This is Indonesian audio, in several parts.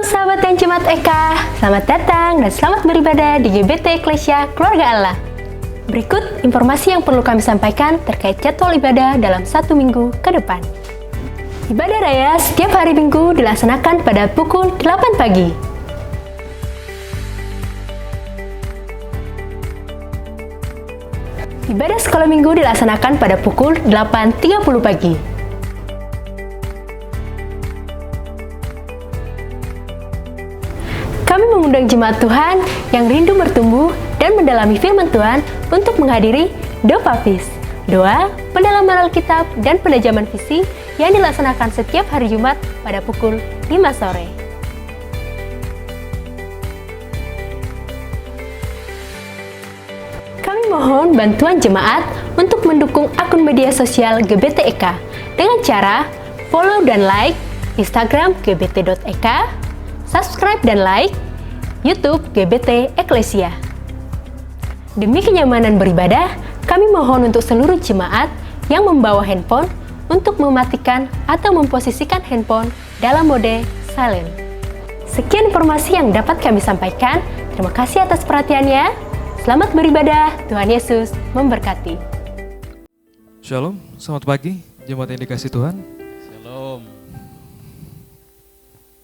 Sahabat yang Jemaat Eka, selamat datang dan selamat beribadah di GBT Eklesia Keluarga Allah. Berikut informasi yang perlu kami sampaikan terkait jadwal ibadah dalam 1 minggu ke depan. Ibadah raya setiap hari Minggu dilaksanakan pada pukul 8 pagi. Ibadah sekolah Minggu dilaksanakan pada pukul 8.30 pagi. Kami mengundang jemaat Tuhan yang rindu bertumbuh dan mendalami firman Tuhan untuk menghadiri Dopafis, doa, pendalaman Alkitab, dan penajaman visi yang dilaksanakan setiap hari Jumat pada pukul 5 sore. Kami mohon bantuan jemaat untuk mendukung akun media sosial GBT Eka dengan cara follow dan like Instagram gbt.eka, subscribe dan like YouTube GBT Eklesia. Demi kenyamanan beribadah, kami mohon untuk seluruh jemaat yang membawa handphone untuk mematikan atau memposisikan handphone dalam mode silent. Sekian informasi yang dapat kami sampaikan. Terima kasih atas perhatiannya. Selamat beribadah, Tuhan Yesus memberkati. Shalom, selamat pagi jemaat yang dikasih Tuhan. Shalom.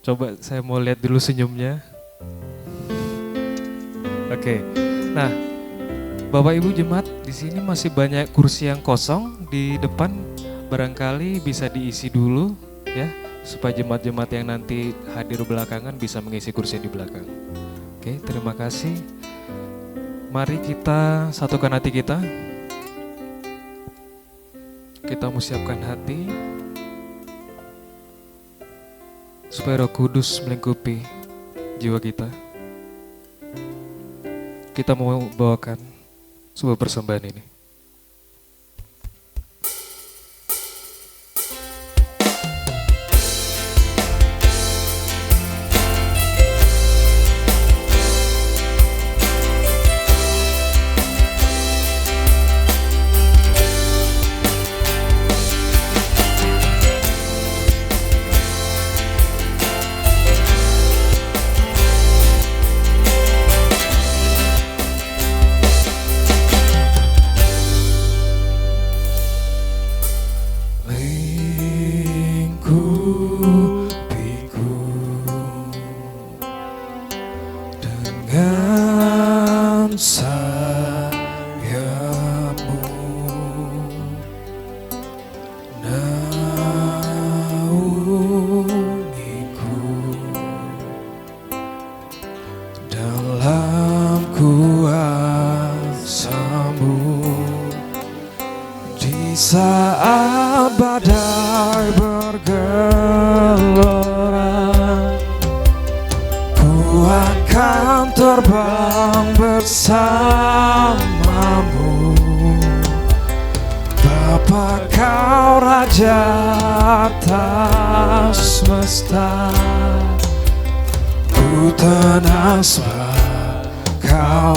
Coba saya mau lihat dulu senyumnya. Oke, nah Bapak Ibu jemaat di sini masih banyak kursi yang kosong di depan, barangkali bisa diisi dulu ya, supaya jemaat-jemaat yang nanti hadir belakangan bisa mengisi kursi di belakang. Oke, terima kasih. Mari kita satukan hati kita. Kita mau siapkan hati supaya Roh Kudus melingkupi jiwa kita. Kita mau bawakan sebuah persembahan ini. Saat badai bergelora, ku akan terbang bersamamu. Bapa kau Raja atas semesta, ku tenang sebab kau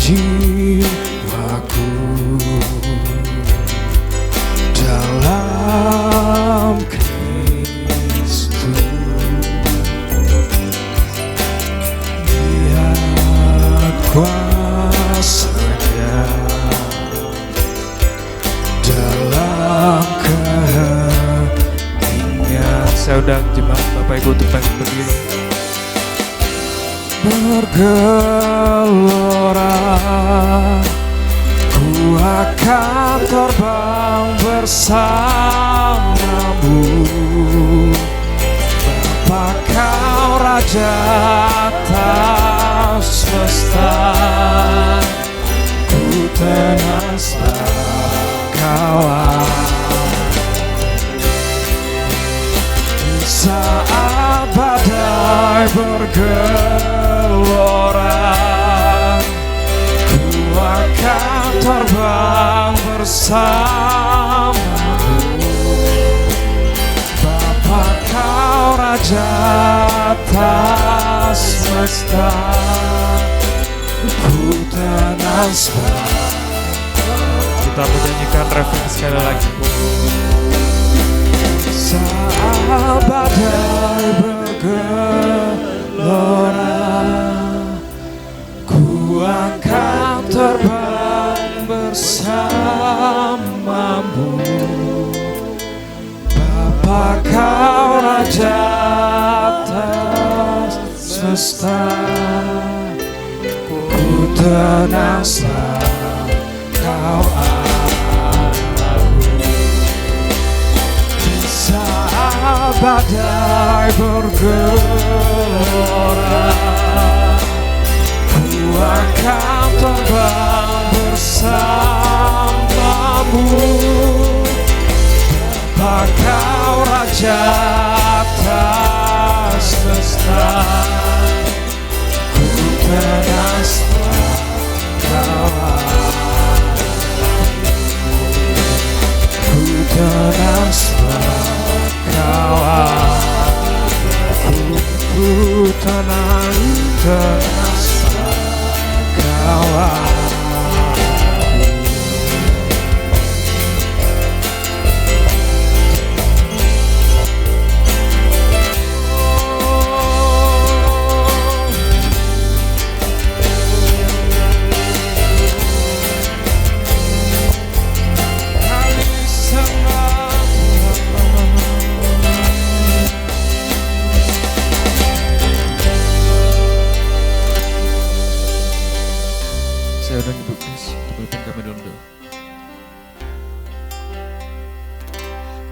jiwaku dalam Kristus, lihat kuasa-Nya dalam keheningan. Saya undang jemaat Bapak Ibu untuk bangkit berdiri. bergelora, ku akan terbang bersamamu. Bapa kau Raja atas semesta, ku tenang kawan. Saat badai bergelora, ku akan terbang bersamamu. Bapa kau Raja atas semesta, ku tenang sekarang. Kita menyanyikan refren sekali lagi. Saat badai bergelora, ku akan terbang bersamamu. Bapa kau Raja atas semesta, ku tenang saat kau badai bergelora, ku akan terbang bersamamu. Bapa kau Raja atas semesta, ku tenang setelah kau ku tenang setelah ku tenang kawan. Saya udah nyebut please, teman kami dalam doa.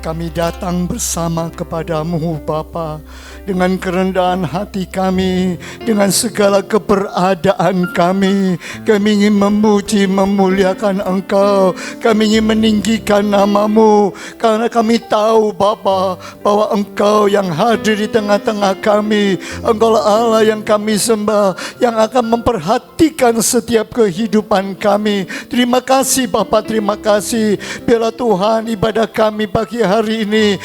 Kami datang bersama kepadamu Bapa, dengan kerendahan hati kami, dengan segala keberadaan kami. Kami ingin memuji, memuliakan Engkau. Kami ingin meninggikan namamu, karena kami tahu Bapa, bahwa Engkau yang hadir di tengah-tengah kami. Engkau Allah yang kami sembah, yang akan memperhatikan setiap kehidupan kami. Terima kasih Bapa, terima kasih. Biarlah Tuhan ibadah kami pagi hari ini,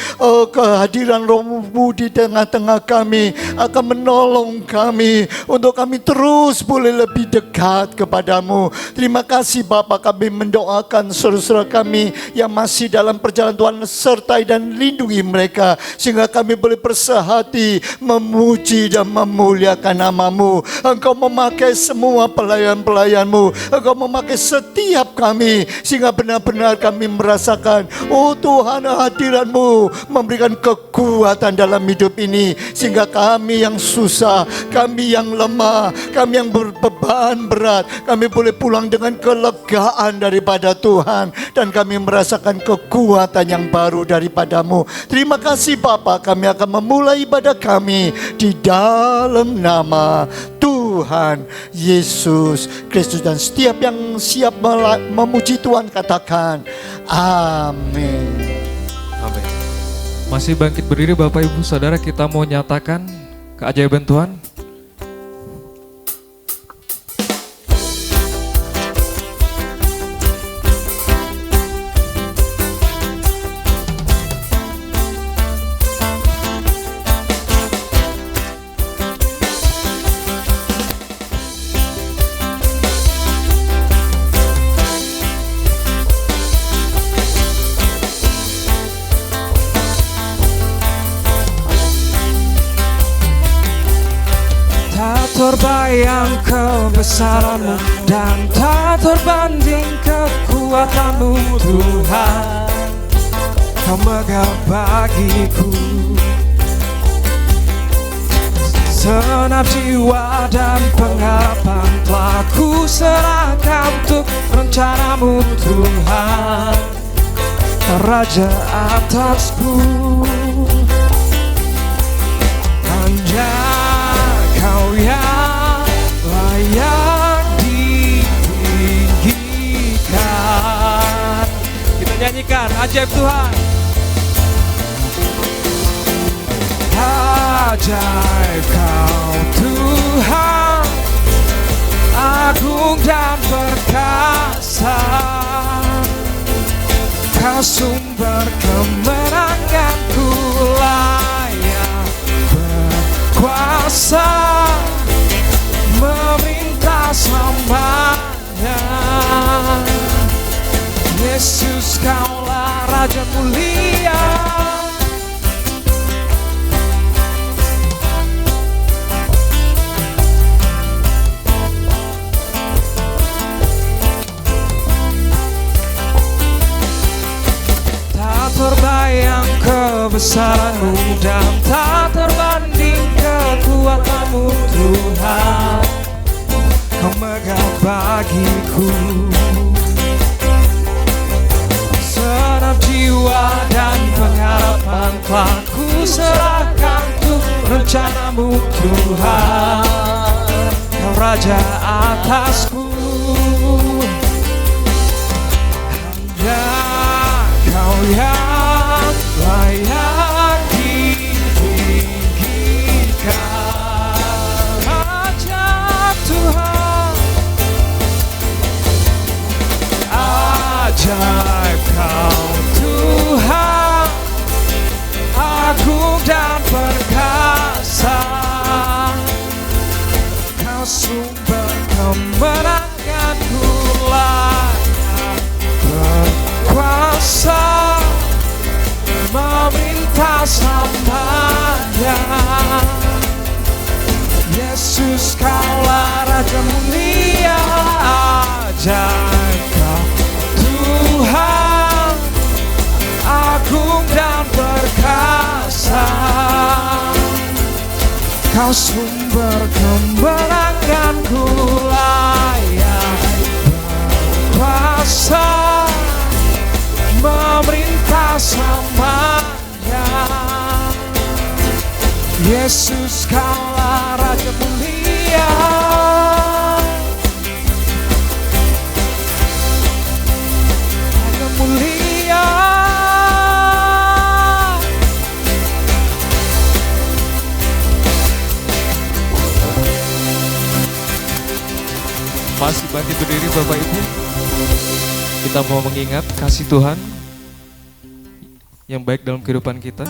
kehadiran Roh-Mu di tengah-tengah kami akan menolong kami untuk kami terus boleh lebih dekat kepadamu. Terima kasih Bapa, kami mendoakan saudara-saudara kami yang masih dalam perjalanan. Tuhan sertai dan lindungi mereka, sehingga kami boleh bersehati memuji dan memuliakan namamu. Engkau memakai semua pelayan-pelayanmu, Engkau memakai setiap kami, sehingga benar-benar kami merasakan, oh Tuhan, hadiratmu memberikan kekuatan dalam hidup ini, sehingga kami yang susah, kami yang lemah, kami yang berbeban berat, kami boleh pulang dengan kelegaan daripada Tuhan, dan kami merasakan kekuatan yang baru daripadamu. Terima kasih Bapa, kami akan memulai ibadah kami di dalam nama Tuhan Yesus Kristus. Dan setiap yang siap memuji Tuhan katakan amin. Amin. Masih bangkit berdiri Bapak Ibu Saudara, kita mau nyatakan keajaiban Tuhan. Terbayang kebesaranmu dan tak terbanding kekuatanmu Tuhan. Kau megah bagiku Segenap jiwa dan pengharapan telah ku serahkan untuk rencanamu Tuhan, Raja atasku. Hanya Kau yang layak ditinggikan. Kita nyanyikan ajaib Tuhan. Ajaib Kau Tuhan, agung dan perkasa. Kau sumber kemenanganku, layak berkuasa, memerintah selamanya. Yesus, Kaulah Raja mulia. Terbayang kebesaran-Mu dan tak terbanding kekuatan-Mu Tuhan. Kau megah bagiku. Segenap jiwa dan pengharapan telah ku serahkan untuk rencana-Mu Tuhan, Kau Raja atasku. Hanya Kau yang layak ditinggikan. Ajaib Tuhan, ajaib Kau Tuhan, agung dan perkasa. Kau sumber kemenanganku, layak berkuasa, memerintah selamanya. Yesus, Kaulah Raja mulia. Ajaib Kau Tuhan, agung dan perkasa. Kau sumber kemenanganku, layak berkuasa, memerintah selamanya. Yesus, Kaulah Raja mulia. Raja mulia. Masih bangkit berdiri Bapak Ibu. Kita mau mengingat kasih Tuhan yang baik dalam kehidupan kita.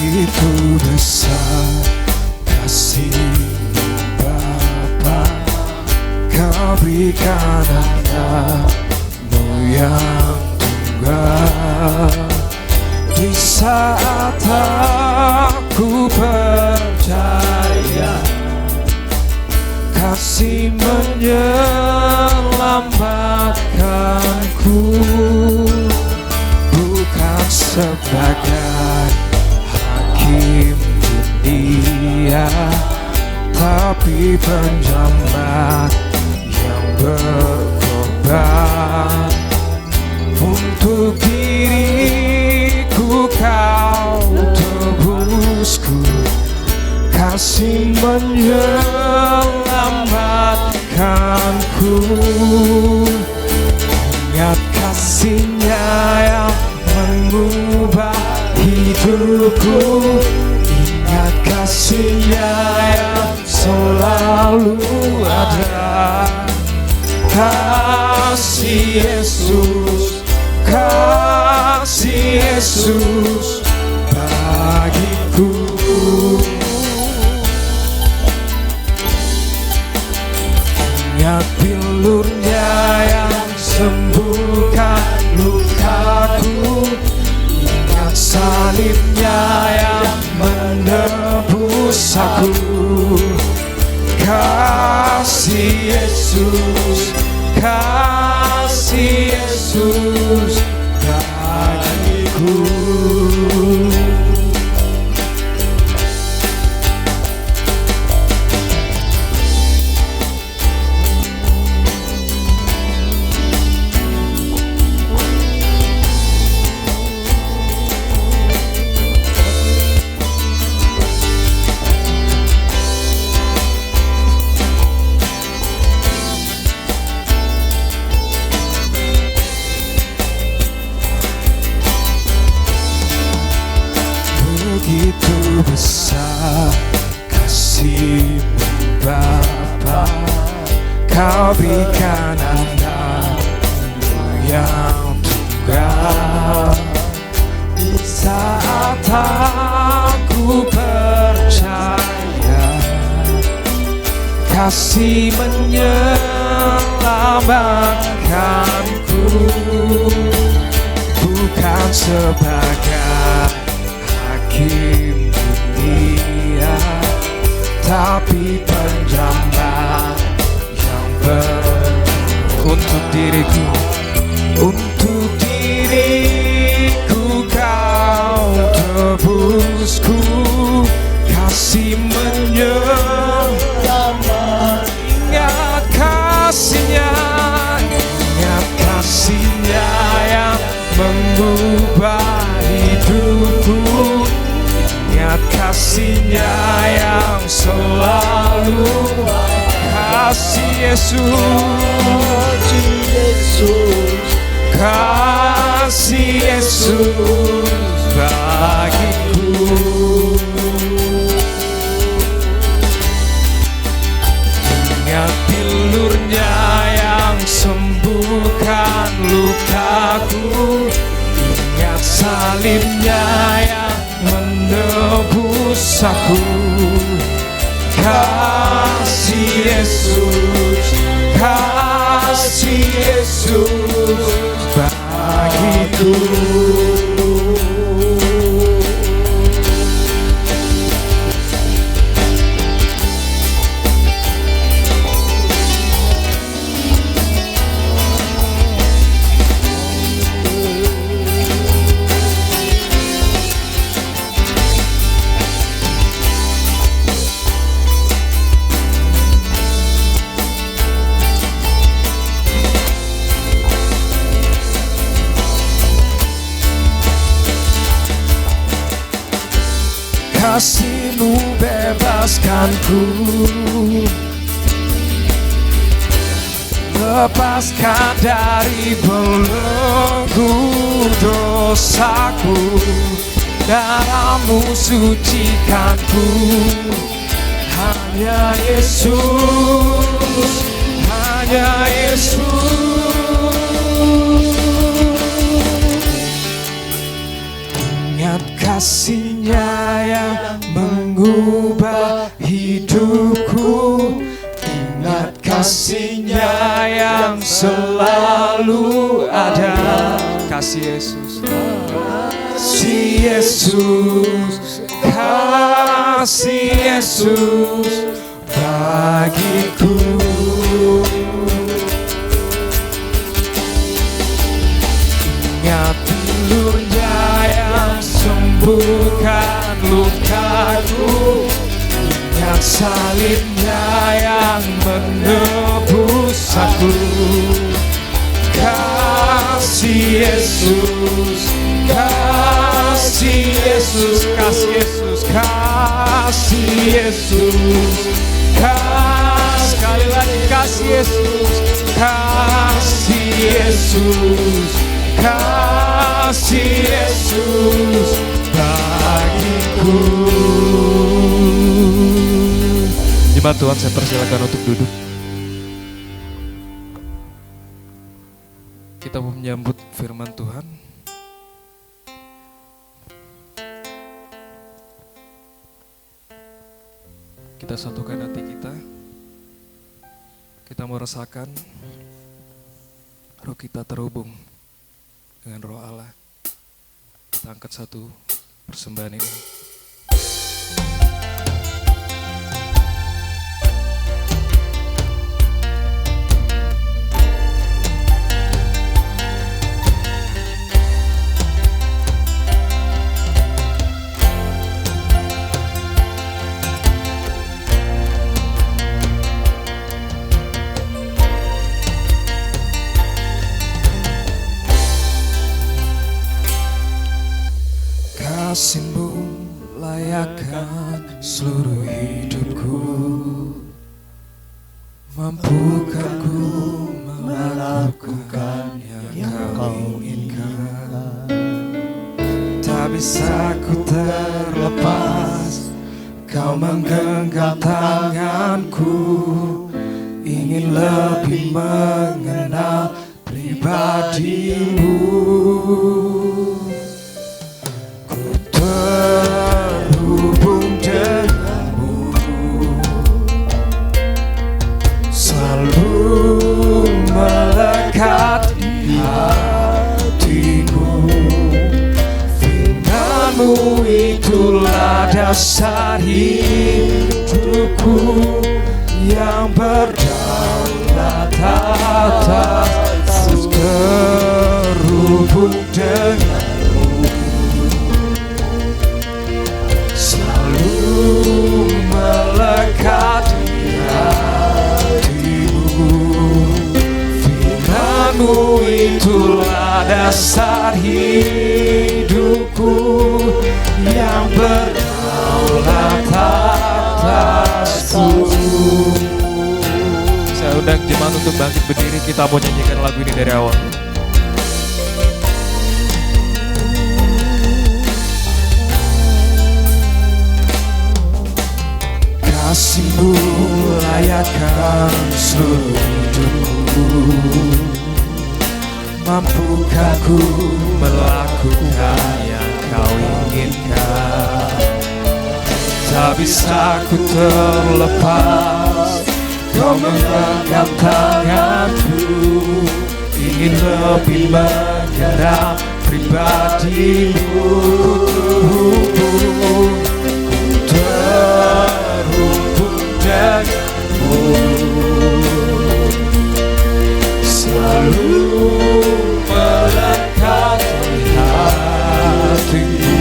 Begitu besar kasih Bapa, Kau berikan anak-Mu yang tunggal. Di saat aku percaya kasih menyelamatkanku, bukan sebagai hakim dunia, tapi penjamat yang berkorban. Untuk diriku Kau tebusku, kasih menyelamatkanku. Ingat kasih-Nya yang mengubah hidupku, ingat kasih-Nya yang selalu ada. Kasih Yesus, kasih Yesus bagiku. salibnya yang menebus aku. Kasih Yesus, kasih Yesus bagiku. Begitu besar kasih-Mu Bapa, Kau berikan anak-Mu yang tunggal. Di saat aku percaya, kasih menyelamatkanku, bukan sebagai hakim dunia, tapi penjamah yang untuk diriku, untuk diriku Kau tebusku. Kasih menyelamat, ingat kasih-Nya, ingat kasih-Nya yang mengubah hidupku. Ingat kasih-Nya yang selalu, kasih Yesus, kasih Yesus bagiku. Ingat bilur-Nya yang sembuhkan lukaku. Ingat salib-Nya yang menebus aku. Kasih Yesus, kasih Yesus bagiku. Kasih-Mu bebaskanku, lepaskan dari belenggu dosaku. Darah-Mu sucikanku, hanya Yesus, hanya Yesus. Ingat kasih-Nya yang mengubah hidupku. Ingat kasih-Nya yang selalu ada. Kasih Yesus, kasih Yesus, kasih Yesus bagiku. Ingat bilur-Nya yang sembuhkan lukaku. Ingat salib-Nya yang menebus aku. Kasih Yesus, kasih Yesus, kasih Yesus, kasih Yesus, sekali lagi kasih Yesus, kasih Yesus, kasih Yesus bagiku. Jemaat Tuhan, saya persilakan untuk duduk. Kita mau menyambut firman Tuhan. Kita satukan hati kita. Kita mau rasakan roh kita terhubung dengan roh Allah. Kita angkat satu persembahan ini. Kasih-Mu layakkan seluruh hidupku, mampukah ku melakukan yang Kau inginkan. Tak bisa ku terlepas, Kau menggenggam tanganku, ingin lebih mengenal pribadi-Mu. Terhubung denganmu, selalu melekat di hatiku. Firman-Mu itulah dasar hidupku, yang berdaulat atas. Terhubung denganmu, melekat di hatimu. Firman-Mu itulah dasar hidupku, yang berdaulat atasku. Saya undang jemaat untuk bangkit berdiri, kita mau nyanyikan lagu ini dari awal. Kasih-Mu layakkan seluruh hidupku, mampukah ku melakukan yang Kau inginkan. Tak bisa ku terlepas, Kau menggenggam tanganku, ingin lebih mengenal pribadi-Mu. Terhubung denganmu, selalu melekat di hatiku.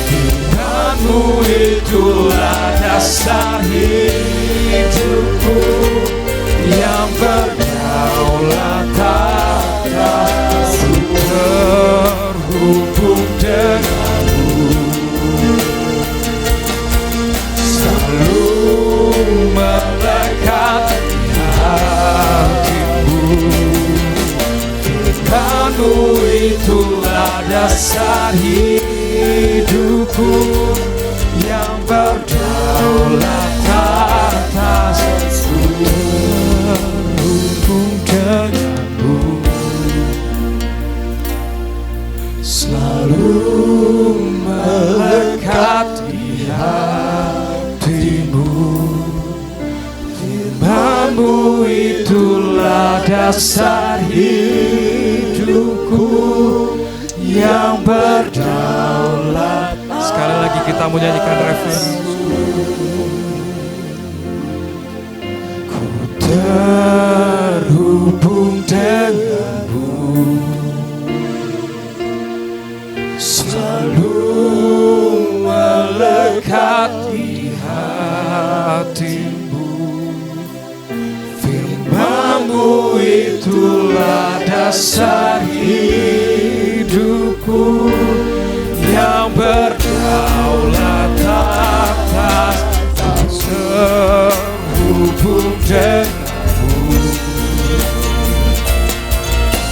Firman-Mu itulah dasar hidupku, yang berdaulat atasku. Terhubung denganmu, melekat di hatimu. Firman-Mu itulah dasar hidupku, yang berdaulat atasku. Terhubung denganmu, selalu melekat di hatimu. Firman-Mu itulah dasar hidupku, yang berdaulat. Sekali lagi kita mau nyanyikan refren. Ku terhubung denganmu, selalu melekat di hatimu. Firman-Mu itulah dasar hidupku, yang berdaulat atas. Terhubung denganmu,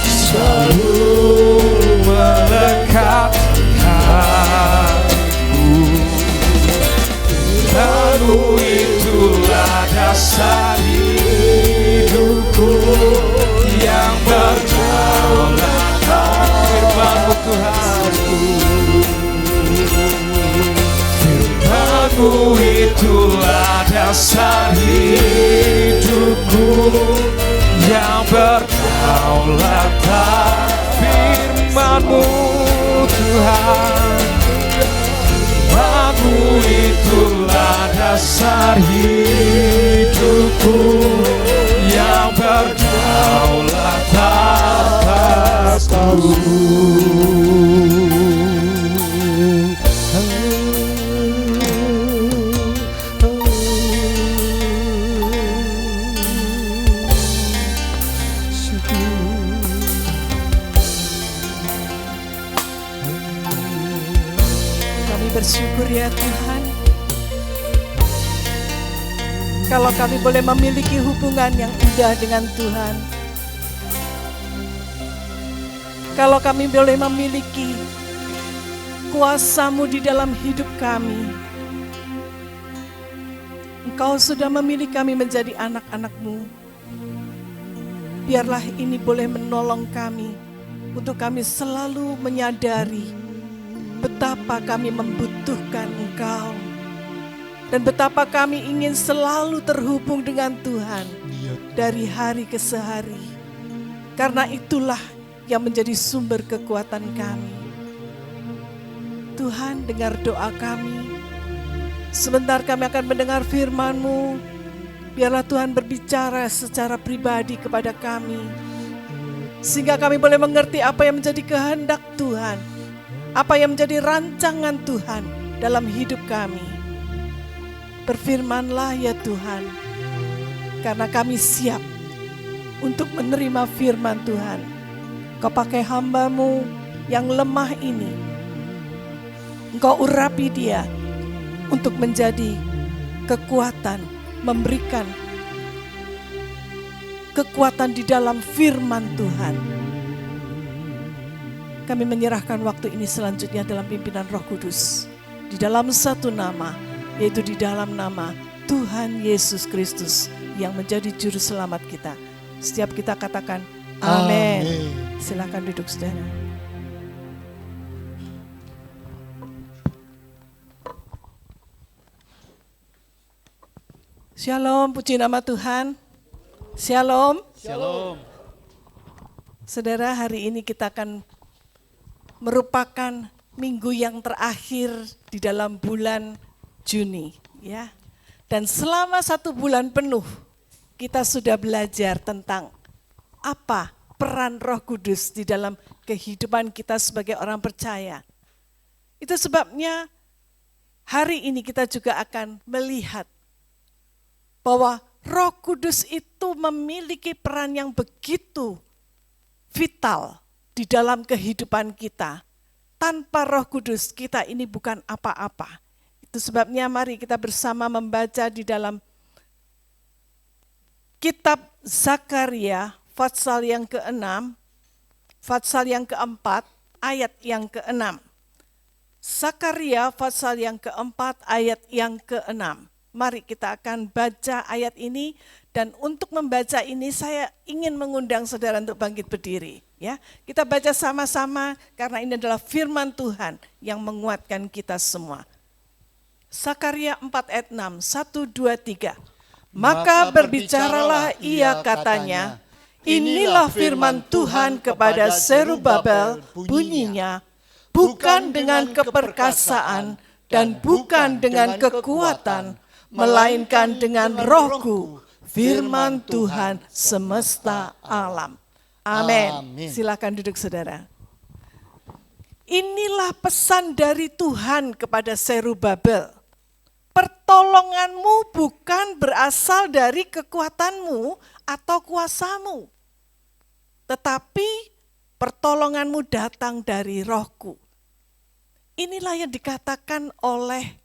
selalu melekat di hatiku. Firman-Mu itulah dasar hidupku, yang berdaulat atas. Firman-Mu Tuhanku, Firman-Mu itulah dasar hidupku, yang berdaulat atas. Firman-Mu Tuhan, dasar hidupku, yang berdaulat atasku. Kami bersyukur ya Tuhan, kalau kami boleh memiliki hubungan yang indah dengan Tuhan. Kalau kami boleh memiliki kuasa-Mu di dalam hidup kami. Engkau sudah memilih kami menjadi anak-anak-Mu. Biarlah ini boleh menolong kami untuk kami selalu menyadari betapa kami membutuhkan Engkau. Dan betapa kami ingin selalu terhubung dengan Tuhan dari hari ke hari. Karena itulah yang menjadi sumber kekuatan kami. Tuhan, dengar doa kami. Sebentar kami akan mendengar firman-Mu. Biarlah Tuhan berbicara secara pribadi kepada kami. Sehingga kami boleh mengerti apa yang menjadi kehendak Tuhan. Apa yang menjadi rancangan Tuhan dalam hidup kami. Berfirmanlah ya Tuhan, karena kami siap untuk menerima firman Tuhan. Kau pakai hamba-Mu yang lemah ini, Engkau urapi dia untuk menjadi kekuatan, memberikan kekuatan di dalam firman Tuhan. Kami menyerahkan waktu ini selanjutnya dalam pimpinan Roh Kudus, di dalam satu nama, yaitu di dalam nama Tuhan Yesus Kristus yang menjadi juru selamat kita. Setiap kita katakan amin. Silakan duduk saudara. Shalom, puji nama Tuhan. Shalom. Shalom. Saudara, hari ini kita akan merupakan minggu yang terakhir di dalam bulan Juni, ya. Dan selama 1 bulan penuh kita sudah belajar tentang apa peran Roh Kudus di dalam kehidupan kita sebagai orang percaya. Itu sebabnya hari ini kita juga akan melihat bahwa Roh Kudus itu memiliki peran yang begitu vital di dalam kehidupan kita. Tanpa Roh Kudus kita ini bukan apa-apa. Itu sebabnya mari kita bersama membaca di dalam kitab Zakaria pasal yang ke-6, pasal yang ke-4, ayat yang ke-6. Zakaria pasal yang ke-4, ayat yang ke-6. Mari kita akan baca ayat ini, dan untuk membaca ini saya ingin mengundang saudara untuk bangkit berdiri. Ya, kita baca sama-sama karena ini adalah firman Tuhan yang menguatkan kita semua. Zakaria 4 ayat 6, 1, 2, 3. Maka berbicaralah ia katanya, inilah firman Tuhan kepada Zerubabel, bunyinya, bukan dengan keperkasaan dan bukan dengan kekuatan, melainkan dengan Rohku, firman Tuhan semesta alam. Amin. Silakan duduk saudara. Inilah pesan dari Tuhan kepada Zerubabel. Pertolonganmu bukan berasal dari kekuatanmu atau kuasamu, tetapi pertolonganmu datang dari Rohku. Inilah yang dikatakan oleh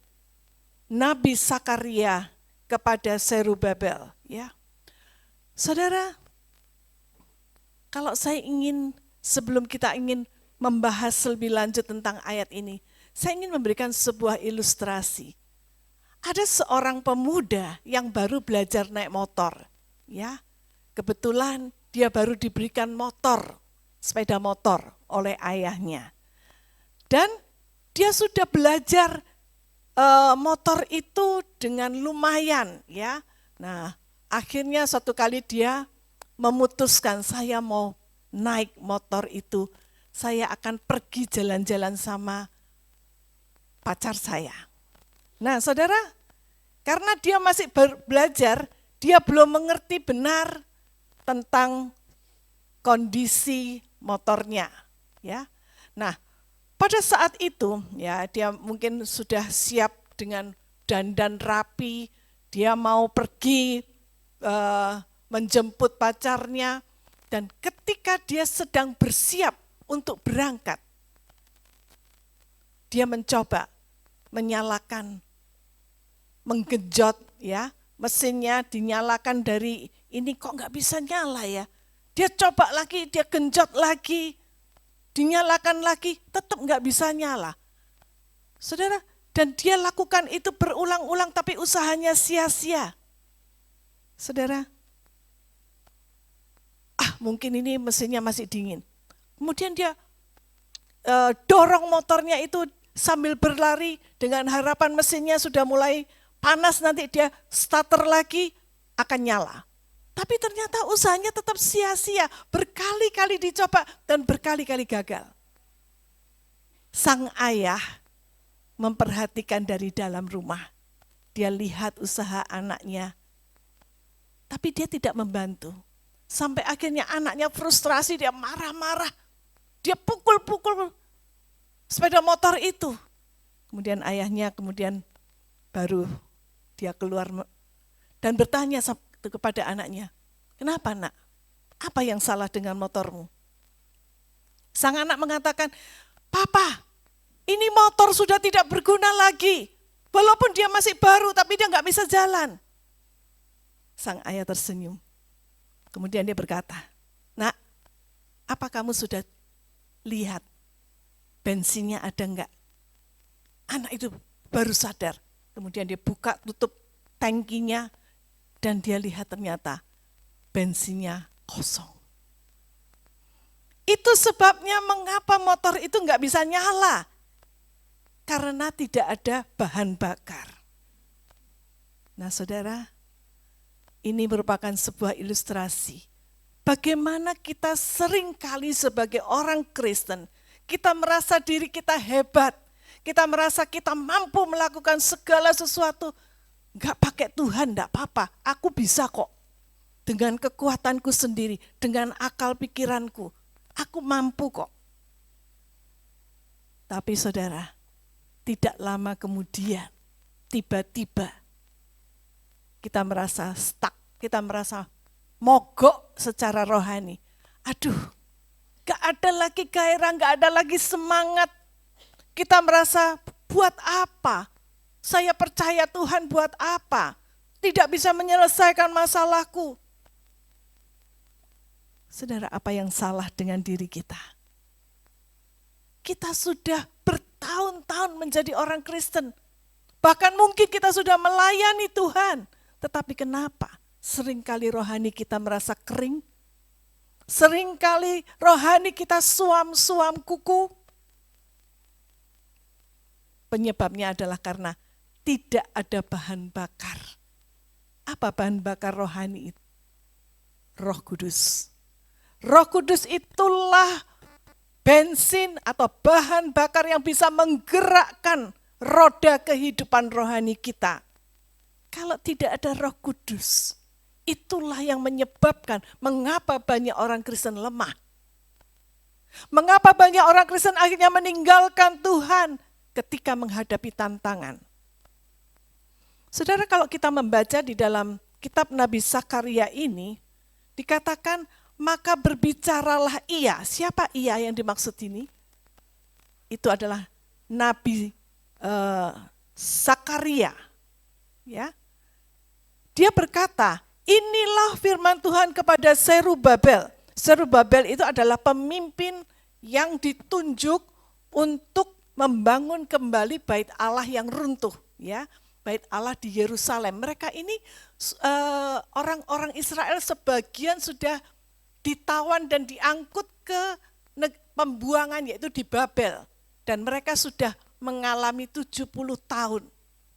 Nabi Zakaria kepada Zerubabel. Ya, saudara, kalau saya ingin, sebelum kita ingin membahas lebih lanjut tentang ayat ini, saya ingin memberikan sebuah ilustrasi. Ada seorang pemuda yang baru belajar naik motor, ya. Kebetulan dia baru diberikan motor, sepeda motor oleh ayahnya. Dan dia sudah belajar motor itu dengan lumayan, ya. Nah, akhirnya suatu kali dia memutuskan, saya mau naik motor itu, saya akan pergi jalan-jalan sama pacar saya. Nah saudara, Karena dia masih belajar, dia belum mengerti benar tentang kondisi motornya, ya. Nah, pada saat itu ya dia mungkin sudah siap dengan dandan rapi, dia mau pergi menjemput pacarnya, dan ketika dia sedang bersiap untuk berangkat, dia mencoba menyalakan, menggenjot ya, mesinnya dinyalakan dari ini kok nggak bisa nyala ya. Dia coba lagi, dia genjot lagi, dinyalakan lagi, tetap nggak bisa nyala. Saudara, dan dia lakukan itu berulang-ulang tapi usahanya sia-sia. Saudara, mungkin ini mesinnya masih dingin. Kemudian dia dorong motornya itu sambil berlari dengan harapan mesinnya sudah mulai panas, nanti dia starter lagi akan nyala. Tapi ternyata usahanya tetap sia-sia, berkali-kali dicoba dan berkali-kali gagal. Sang ayah memperhatikan dari dalam rumah. Dia lihat usaha anaknya, tapi dia tidak membantu. Sampai akhirnya anaknya frustrasi, dia marah-marah. Dia pukul-pukul sepeda motor itu. Kemudian ayahnya baru dia keluar dan bertanya kepada anaknya, kenapa nak? Apa yang salah dengan motormu? Sang anak mengatakan, Papa, ini motor sudah tidak berguna lagi. Walaupun dia masih baru, tapi dia nggak bisa jalan. Sang ayah tersenyum. Kemudian dia berkata, Nak, apa kamu sudah lihat bensinnya ada enggak? Anak itu baru sadar. Kemudian dia buka tutup tangkinya dan dia lihat ternyata bensinnya kosong. Itu sebabnya mengapa motor itu enggak bisa nyala. Karena tidak ada bahan bakar. Nah saudara, ini merupakan sebuah ilustrasi. Bagaimana kita sering kali sebagai orang Kristen, kita merasa diri kita hebat. Kita merasa kita mampu melakukan segala sesuatu. Enggak pakai Tuhan, enggak apa-apa. Aku bisa kok. Dengan kekuatanku sendiri, dengan akal pikiranku. Aku mampu kok. Tapi saudara, tidak lama kemudian, tiba-tiba kita merasa stuck, kita merasa mogok secara rohani. Aduh, gak ada lagi gairah, gak ada lagi semangat. Kita merasa buat apa? Saya percaya Tuhan buat apa? Tidak bisa menyelesaikan masalahku. Saudara, apa yang salah dengan diri kita? Kita sudah bertahun-tahun menjadi orang Kristen. Bahkan mungkin kita sudah melayani Tuhan. Tetapi kenapa seringkali rohani kita merasa kering? Seringkali rohani kita suam-suam kuku? Penyebabnya adalah karena tidak ada bahan bakar. Apa bahan bakar rohani itu? Roh Kudus. Roh Kudus itulah bensin atau bahan bakar yang bisa menggerakkan roda kehidupan rohani kita. Kalau tidak ada Roh Kudus, itulah yang menyebabkan mengapa banyak orang Kristen lemah. Mengapa banyak orang Kristen akhirnya meninggalkan Tuhan ketika menghadapi tantangan. Saudara, kalau kita membaca di dalam kitab Nabi Zakaria ini, dikatakan, maka berbicaralah ia. Siapa ia yang dimaksud ini? Itu adalah Nabi Zakaria. Ya. Dia berkata, inilah firman Tuhan kepada Zerubabel. Zerubabel itu adalah pemimpin yang ditunjuk untuk membangun kembali bait Allah yang runtuh. Ya, bait Allah di Yerusalem. Mereka ini orang-orang Israel sebagian sudah ditawan dan diangkut ke pembuangan, yaitu di Babel. Dan mereka sudah mengalami 70 tahun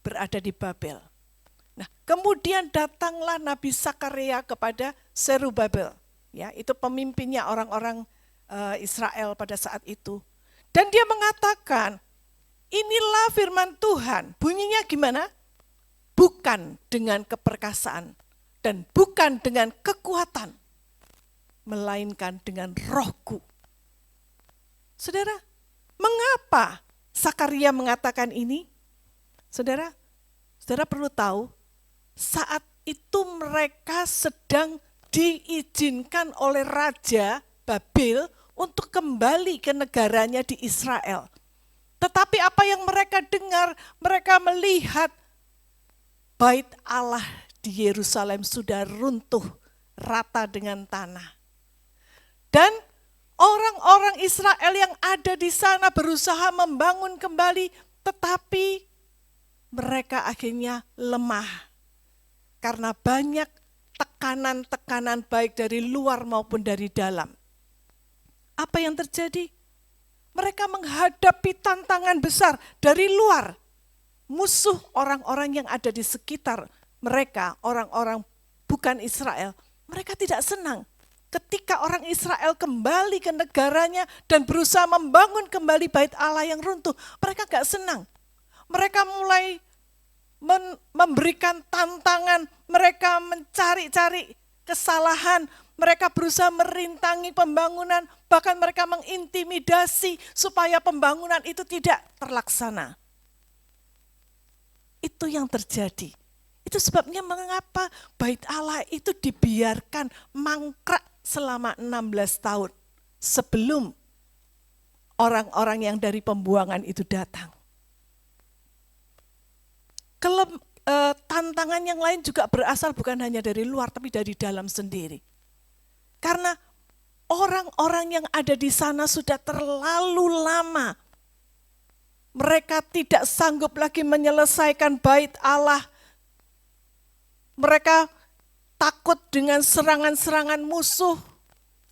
berada di Babel. Nah, kemudian datanglah Nabi Zakaria kepada Zerubabel. Ya, itu pemimpinnya orang-orang Israel pada saat itu. Dan dia mengatakan, inilah firman Tuhan. Bunyinya gimana? bukan dengan keperkasaan dan bukan dengan kekuatan, melainkan dengan Rohku. Saudara, mengapa Sakaria mengatakan ini? Saudara perlu tahu, saat itu mereka sedang diizinkan oleh Raja Babel untuk kembali ke negaranya di Israel. Tetapi apa yang mereka dengar, mereka melihat bait Allah di Yerusalem sudah runtuh rata dengan tanah. Dan orang-orang Israel yang ada di sana berusaha membangun kembali, tetapi mereka akhirnya lemah. Karena banyak tekanan-tekanan baik dari luar maupun dari dalam. Apa yang terjadi? Mereka menghadapi tantangan besar dari luar. Musuh orang-orang yang ada di sekitar mereka, orang-orang bukan Israel, mereka tidak senang. Ketika orang Israel kembali ke negaranya dan berusaha membangun kembali bait Allah yang runtuh, mereka gak senang. Mereka mulai memberikan tantangan, mereka mencari-cari kesalahan, mereka berusaha merintangi pembangunan, bahkan mereka mengintimidasi supaya pembangunan itu tidak terlaksana. Itu yang terjadi. Itu sebabnya mengapa bait Allah itu dibiarkan mangkrak selama 16 tahun sebelum orang-orang yang dari pembuangan itu datang. Tantangan yang lain juga berasal bukan hanya dari luar tapi dari dalam sendiri. Karena orang-orang yang ada di sana sudah terlalu lama. Mereka tidak sanggup lagi menyelesaikan bait Allah. Mereka takut dengan serangan-serangan musuh.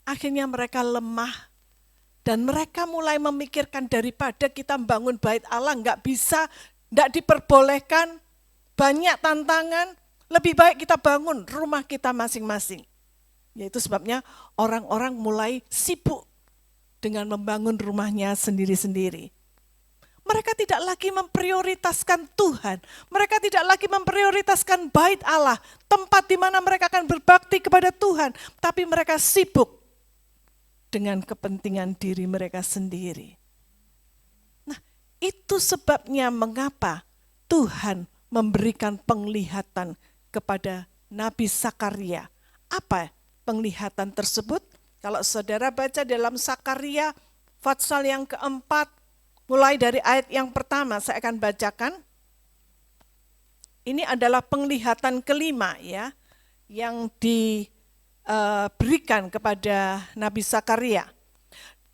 Akhirnya mereka lemah. Dan mereka mulai memikirkan daripada kita membangun bait Allah nggak bisa, nggak diperbolehkan, banyak tantangan, lebih baik kita bangun rumah kita masing-masing. Yaitu sebabnya orang-orang mulai sibuk dengan membangun rumahnya sendiri-sendiri. Mereka tidak lagi memprioritaskan Tuhan. Mereka tidak lagi memprioritaskan bait Allah, tempat di mana mereka akan berbakti kepada Tuhan. Tapi mereka sibuk dengan kepentingan diri mereka sendiri. Nah, itu sebabnya mengapa Tuhan memberikan penglihatan kepada Nabi Sakaria. Apa penglihatan tersebut? Kalau saudara baca dalam Sakaria pasal yang keempat, mulai dari ayat yang pertama saya akan bacakan. Ini adalah penglihatan kelima ya, yang diberikan kepada Nabi Sakaria.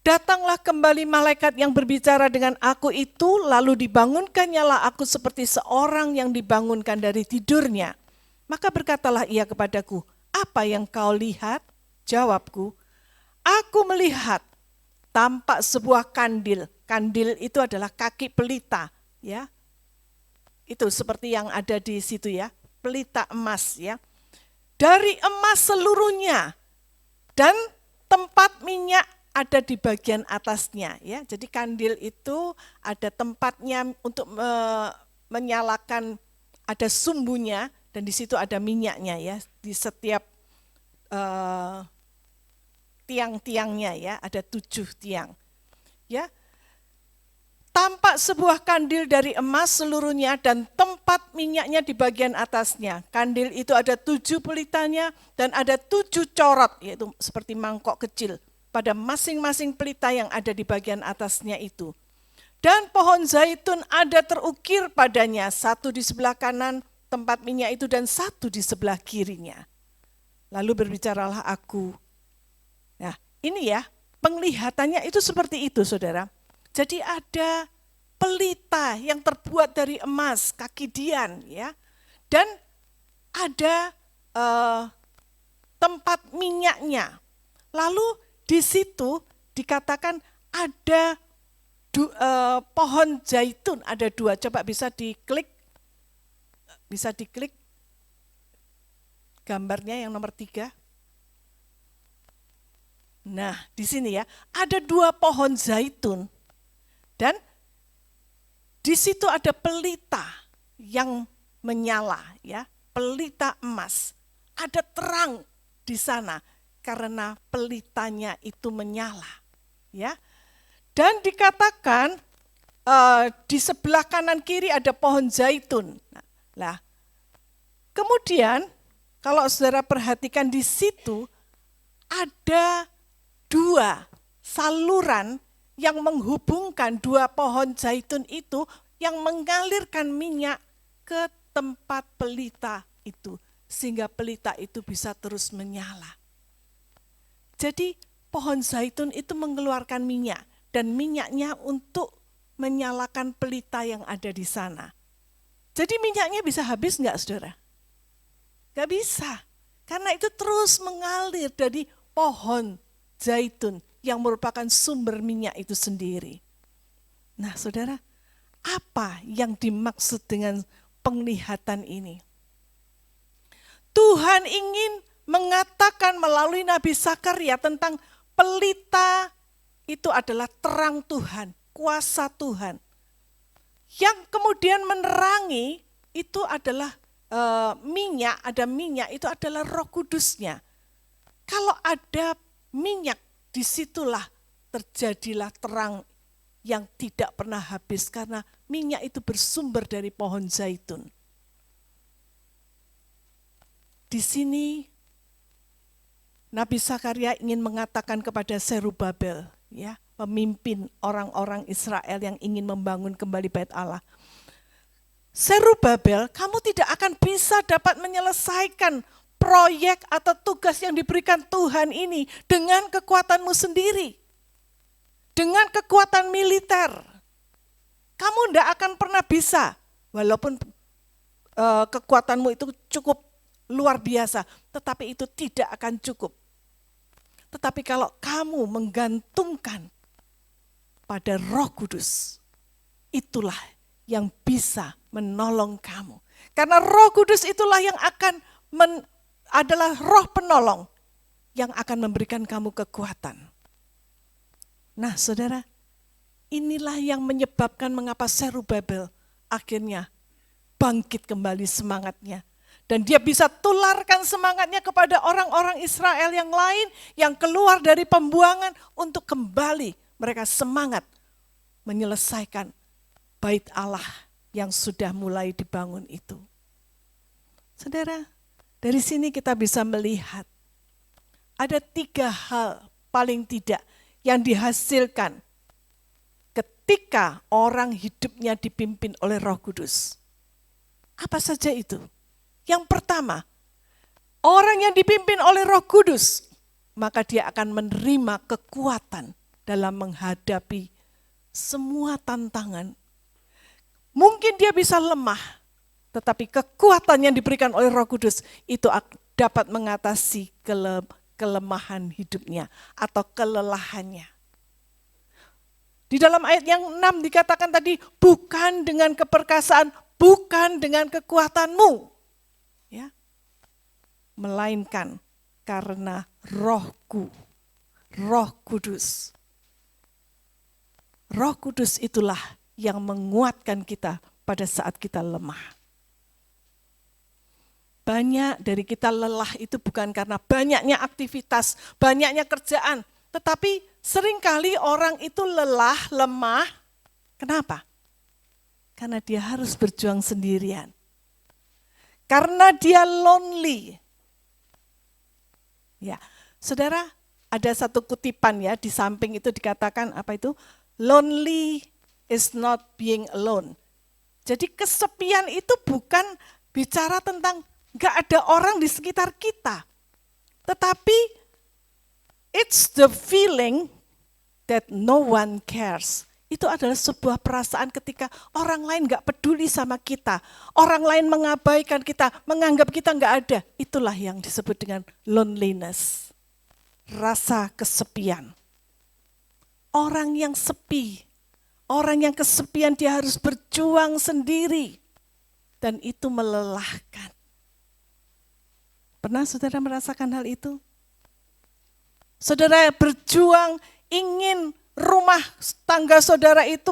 Datanglah kembali malaikat yang berbicara dengan aku itu, lalu dibangunkannyalah aku seperti seorang yang dibangunkan dari tidurnya. Maka berkatalah ia kepadaku, apa yang kau lihat? Jawabku, aku melihat tampak sebuah kandil. Kandil itu adalah kaki pelita, ya. Itu seperti yang ada di situ ya, pelita emas ya. Dari emas seluruhnya dan tempat minyak ada di bagian atasnya ya. Jadi kandil itu ada tempatnya untuk menyalakan, ada sumbunya dan di situ ada minyaknya ya. Di setiap tiang-tiangnya ya, ada 7 tiang. Ya. Tampak sebuah kandil dari emas seluruhnya dan tempat minyaknya di bagian atasnya. Kandil itu ada 7 pelitanya dan ada 7 corot, yaitu seperti mangkok kecil pada masing-masing pelita yang ada di bagian atasnya itu. Dan pohon zaitun ada terukir padanya, 1 di sebelah kanan tempat minyak itu dan 1 di sebelah kirinya. Lalu berbicaralah aku. Nah, ini ya, penglihatannya itu seperti itu, saudara. Jadi ada pelita yang terbuat dari emas, kaki dian, ya, dan ada tempat minyaknya. Lalu di situ dikatakan ada pohon zaitun, ada 2. Coba bisa diklik gambarnya yang nomor 3. Nah, di sini ya, ada 2 pohon zaitun. Dan di situ ada pelita yang menyala, ya, pelita emas. Ada terang di sana karena pelitanya itu menyala, ya. Dan dikatakan di sebelah kanan kiri ada pohon zaitun. Nah, kemudian kalau saudara perhatikan di situ ada dua saluran yang menghubungkan dua pohon zaitun itu yang mengalirkan minyak ke tempat pelita itu sehingga pelita itu bisa terus menyala. Jadi pohon zaitun itu mengeluarkan minyak dan minyaknya untuk menyalakan pelita yang ada di sana. Jadi minyaknya bisa habis enggak, saudara? Enggak bisa, karena itu terus mengalir dari pohon zaitun yang merupakan sumber minyak itu sendiri. Nah, saudara, apa yang dimaksud dengan penglihatan ini? Tuhan ingin mengatakan melalui Nabi Zakaria tentang pelita itu adalah terang Tuhan, kuasa Tuhan. Yang kemudian menerangi itu adalah minyak, ada minyak itu adalah Roh Kudusnya. Kalau ada minyak, disitulah terjadilah terang yang tidak pernah habis karena minyak itu bersumber dari pohon zaitun. Di sini Nabi Zakaria ingin mengatakan kepada Zerubabel, ya, pemimpin orang-orang Israel yang ingin membangun kembali bait Allah. Zerubabel, kamu tidak akan bisa dapat menyelesaikan proyek atau tugas yang diberikan Tuhan ini dengan kekuatanmu sendiri. Dengan kekuatan militer. Kamu tidak akan pernah bisa, walaupun kekuatanmu itu cukup luar biasa, tetapi itu tidak akan cukup. Tetapi kalau kamu menggantungkan pada Roh Kudus, itulah yang bisa menolong kamu. Karena Roh Kudus itulah yang akan adalah roh penolong yang akan memberikan kamu kekuatan. Nah, saudara, inilah yang menyebabkan mengapa Zerubabel akhirnya bangkit kembali semangatnya. Dan dia bisa tularkan semangatnya kepada orang-orang Israel yang lain yang keluar dari pembuangan untuk kembali mereka semangat menyelesaikan bait Allah yang sudah mulai dibangun itu. Saudara, dari sini kita bisa melihat ada 3 hal paling tidak yang dihasilkan ketika orang hidupnya dipimpin oleh Roh Kudus. Apa saja itu? Yang pertama, orang yang dipimpin oleh Roh Kudus, maka dia akan menerima kekuatan dalam menghadapi semua tantangan. Mungkin dia bisa lemah, tetapi kekuatan yang diberikan oleh Roh Kudus itu dapat mengatasi kelemahan hidupnya atau kelelahannya. Di dalam ayat yang 6 dikatakan tadi, bukan dengan keperkasaan, bukan dengan kekuatanmu, ya, melainkan karena Rohku, Roh Kudus. Roh Kudus itulah yang menguatkan kita pada saat kita lemah. Banyak dari kita lelah itu bukan karena banyaknya aktivitas, banyaknya kerjaan, tetapi seringkali orang itu lelah, lemah. Kenapa? Karena dia harus berjuang sendirian. Karena dia lonely. Ya, saudara, ada satu kutipan ya di samping itu dikatakan apa itu? Lonely is not being alone. Jadi kesepian itu bukan bicara tentang gak ada orang di sekitar kita. Tetapi it's the feeling that no one cares. Itu adalah sebuah perasaan ketika orang lain gak peduli sama kita. Orang lain mengabaikan kita, menganggap kita gak ada. Itulah yang disebut dengan loneliness. Rasa kesepian. Orang yang sepi, orang yang kesepian dia harus berjuang sendiri. Dan itu melelahkan. Pernah saudara merasakan hal itu? Saudara berjuang ingin rumah tangga saudara itu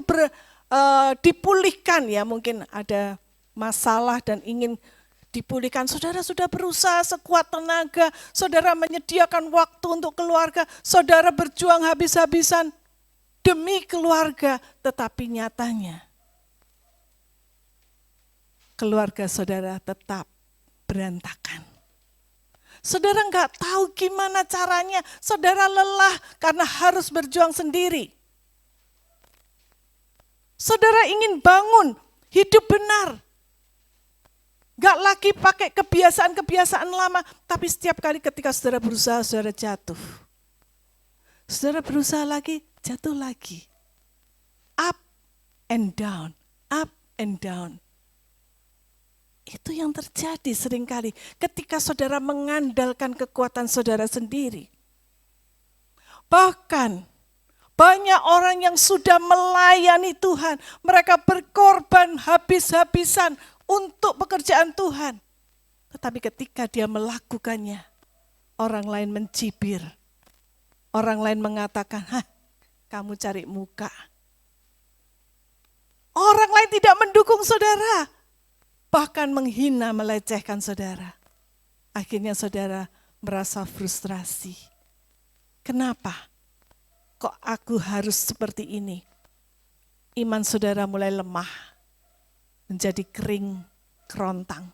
dipulihkan ya, mungkin ada masalah dan ingin dipulihkan. Saudara sudah berusaha sekuat tenaga, saudara menyediakan waktu untuk keluarga, saudara berjuang habis-habisan demi keluarga, tetapi nyatanya keluarga saudara tetap berantakan. Saudara nggak tahu gimana caranya, saudara lelah karena harus berjuang sendiri. Saudara ingin bangun, hidup benar. Gak lagi pakai kebiasaan-kebiasaan lama, tapi setiap kali ketika saudara berusaha, saudara jatuh. Saudara berusaha lagi, jatuh lagi. Up and down, up and down. Itu yang terjadi seringkali ketika saudara mengandalkan kekuatan saudara sendiri. Bahkan banyak orang yang sudah melayani Tuhan, mereka berkorban habis-habisan untuk pekerjaan Tuhan. Tetapi ketika dia melakukannya, orang lain mencibir. Orang lain mengatakan, kamu cari muka. Orang lain tidak mendukung saudara. Bahkan menghina, melecehkan saudara. Akhirnya saudara merasa frustrasi. Kenapa? Kok aku harus seperti ini? Iman saudara mulai lemah, menjadi kering, kerontang.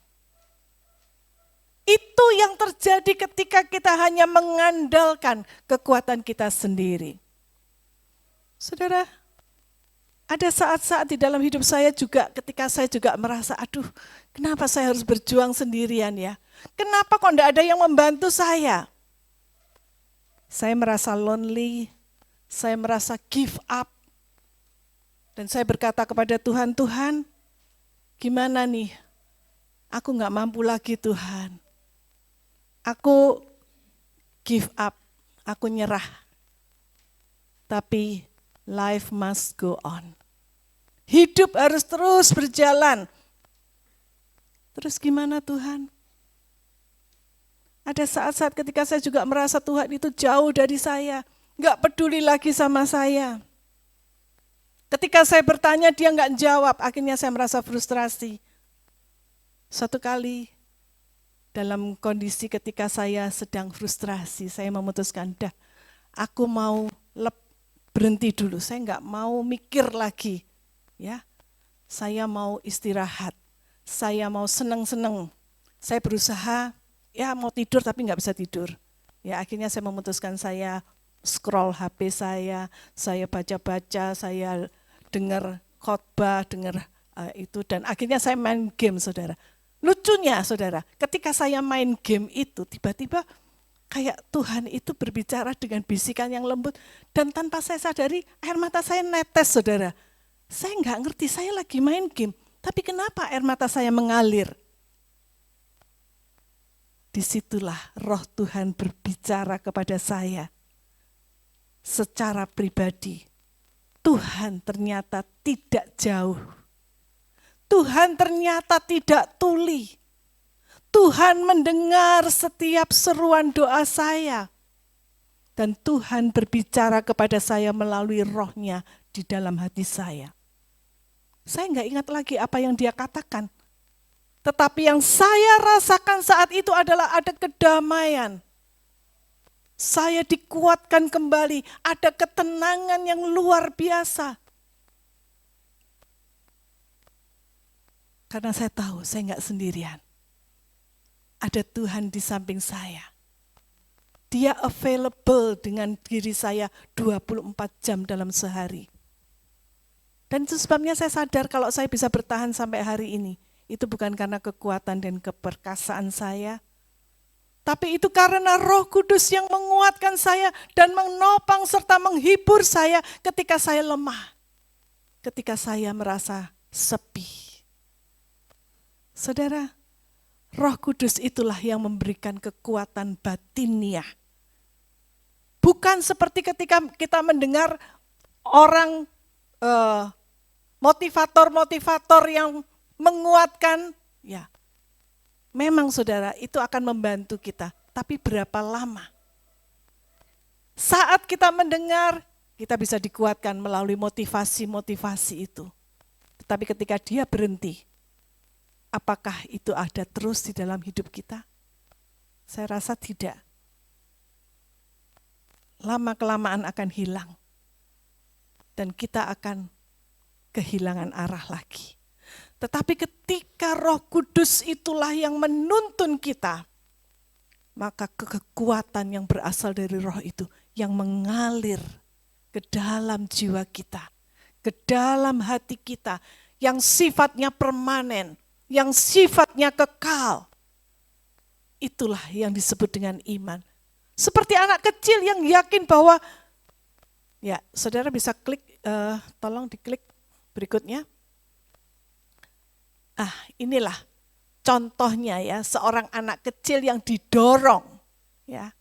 Itu yang terjadi ketika kita hanya mengandalkan kekuatan kita sendiri. Saudara, ada saat-saat di dalam hidup saya juga ketika saya juga merasa, aduh kenapa saya harus berjuang sendirian ya? Kenapa kok enggak ada yang membantu saya? Saya merasa lonely, saya merasa give up. Dan saya berkata kepada Tuhan, Tuhan gimana nih? Aku enggak mampu lagi Tuhan. Aku give up, aku nyerah. Tapi life must go on. Hidup harus terus berjalan. Terus gimana Tuhan? Ada saat-saat ketika saya juga merasa Tuhan itu jauh dari saya. Enggak peduli lagi sama saya. Ketika saya bertanya dia enggak jawab, akhirnya saya merasa frustrasi. Suatu kali dalam kondisi ketika saya sedang frustrasi, saya memutuskan, aku mau berhenti dulu, saya enggak mau mikir lagi. Ya, saya mau istirahat, saya mau seneng-seneng. Saya berusaha, ya mau tidur tapi enggak bisa tidur. Ya akhirnya saya memutuskan saya scroll HP saya baca-baca, saya dengar khotbah, dengar itu, dan akhirnya saya main game saudara. Lucunya saudara, ketika saya main game itu tiba-tiba kayak Tuhan itu berbicara dengan bisikan yang lembut dan tanpa saya sadari air mata saya netes saudara. Saya enggak ngerti, saya lagi main game, tapi kenapa air mata saya mengalir? Disitulah roh Tuhan berbicara kepada saya secara pribadi. Tuhan ternyata tidak jauh. Tuhan ternyata tidak tuli. Tuhan mendengar setiap seruan doa saya. Dan Tuhan berbicara kepada saya melalui rohnya di dalam hati saya. Saya enggak ingat lagi apa yang dia katakan. Tetapi yang saya rasakan saat itu adalah ada kedamaian. Saya dikuatkan kembali, ada ketenangan yang luar biasa. Karena saya tahu saya enggak sendirian. Ada Tuhan di samping saya. Dia available dengan diri saya 24 jam dalam sehari. Dan itu sebabnya saya sadar kalau saya bisa bertahan sampai hari ini. Itu bukan karena kekuatan dan keperkasaan saya. Tapi itu karena Roh Kudus yang menguatkan saya dan menopang serta menghibur saya ketika saya lemah. Ketika saya merasa sepi. Saudara, Roh Kudus itulah yang memberikan kekuatan batiniah. Bukan seperti ketika kita mendengar orang motivator-motivator yang menguatkan, ya memang saudara itu akan membantu kita. Tapi berapa lama? Saat kita mendengar, kita bisa dikuatkan melalui motivasi-motivasi itu. Tetapi ketika dia berhenti, Apakah itu ada terus di dalam hidup kita? Saya rasa tidak. Lama-kelamaan akan hilang. Dan kita akan kehilangan arah lagi. Tetapi ketika Roh Kudus itulah yang menuntun kita, maka kekuatan yang berasal dari Roh itu yang mengalir ke dalam jiwa kita, ke dalam hati kita, yang sifatnya permanen, yang sifatnya kekal. Itulah yang disebut dengan iman. Seperti anak kecil yang yakin bahwa, ya saudara bisa klik, tolong diklik berikutnya. Inilah contohnya ya, seorang anak kecil yang didorong. Ya.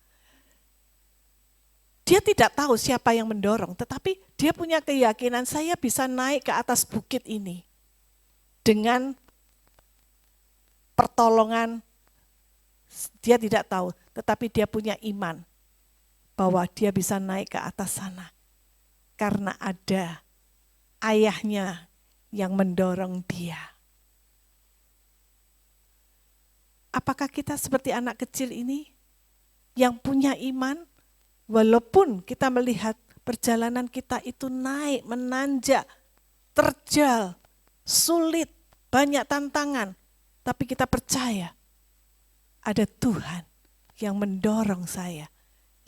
Dia tidak tahu siapa yang mendorong, tetapi dia punya keyakinan saya bisa naik ke atas bukit ini dengan pertolongan. Dia tidak tahu, tetapi dia punya iman bahwa dia bisa naik ke atas sana. Karena ada ayahnya yang mendorong dia. Apakah kita seperti anak kecil ini yang punya iman? Walaupun kita melihat perjalanan kita itu naik, menanjak, terjal, sulit, banyak tantangan. Tapi kita percaya ada Tuhan yang mendorong saya,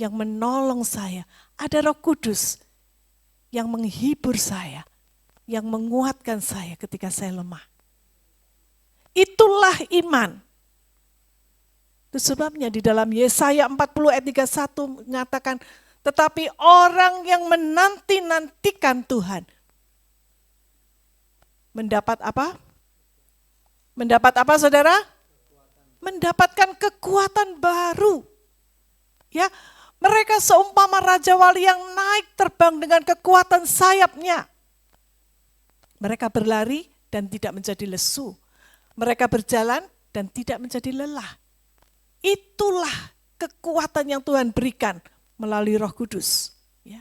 yang menolong saya. Ada Roh Kudus yang menghibur saya, yang menguatkan saya ketika saya lemah. Itulah iman. Itu sebabnya di dalam Yesaya 40 ayat 31 mengatakan, tetapi orang yang menanti-nantikan Tuhan, mendapat apa? Mendapat apa saudara? Mendapatkan kekuatan baru. Ya, mereka seumpama Raja Wali yang naik terbang dengan kekuatan sayapnya. Mereka berlari dan tidak menjadi lesu. Mereka berjalan dan tidak menjadi lelah. Itulah kekuatan yang Tuhan berikan melalui Roh Kudus. Ya.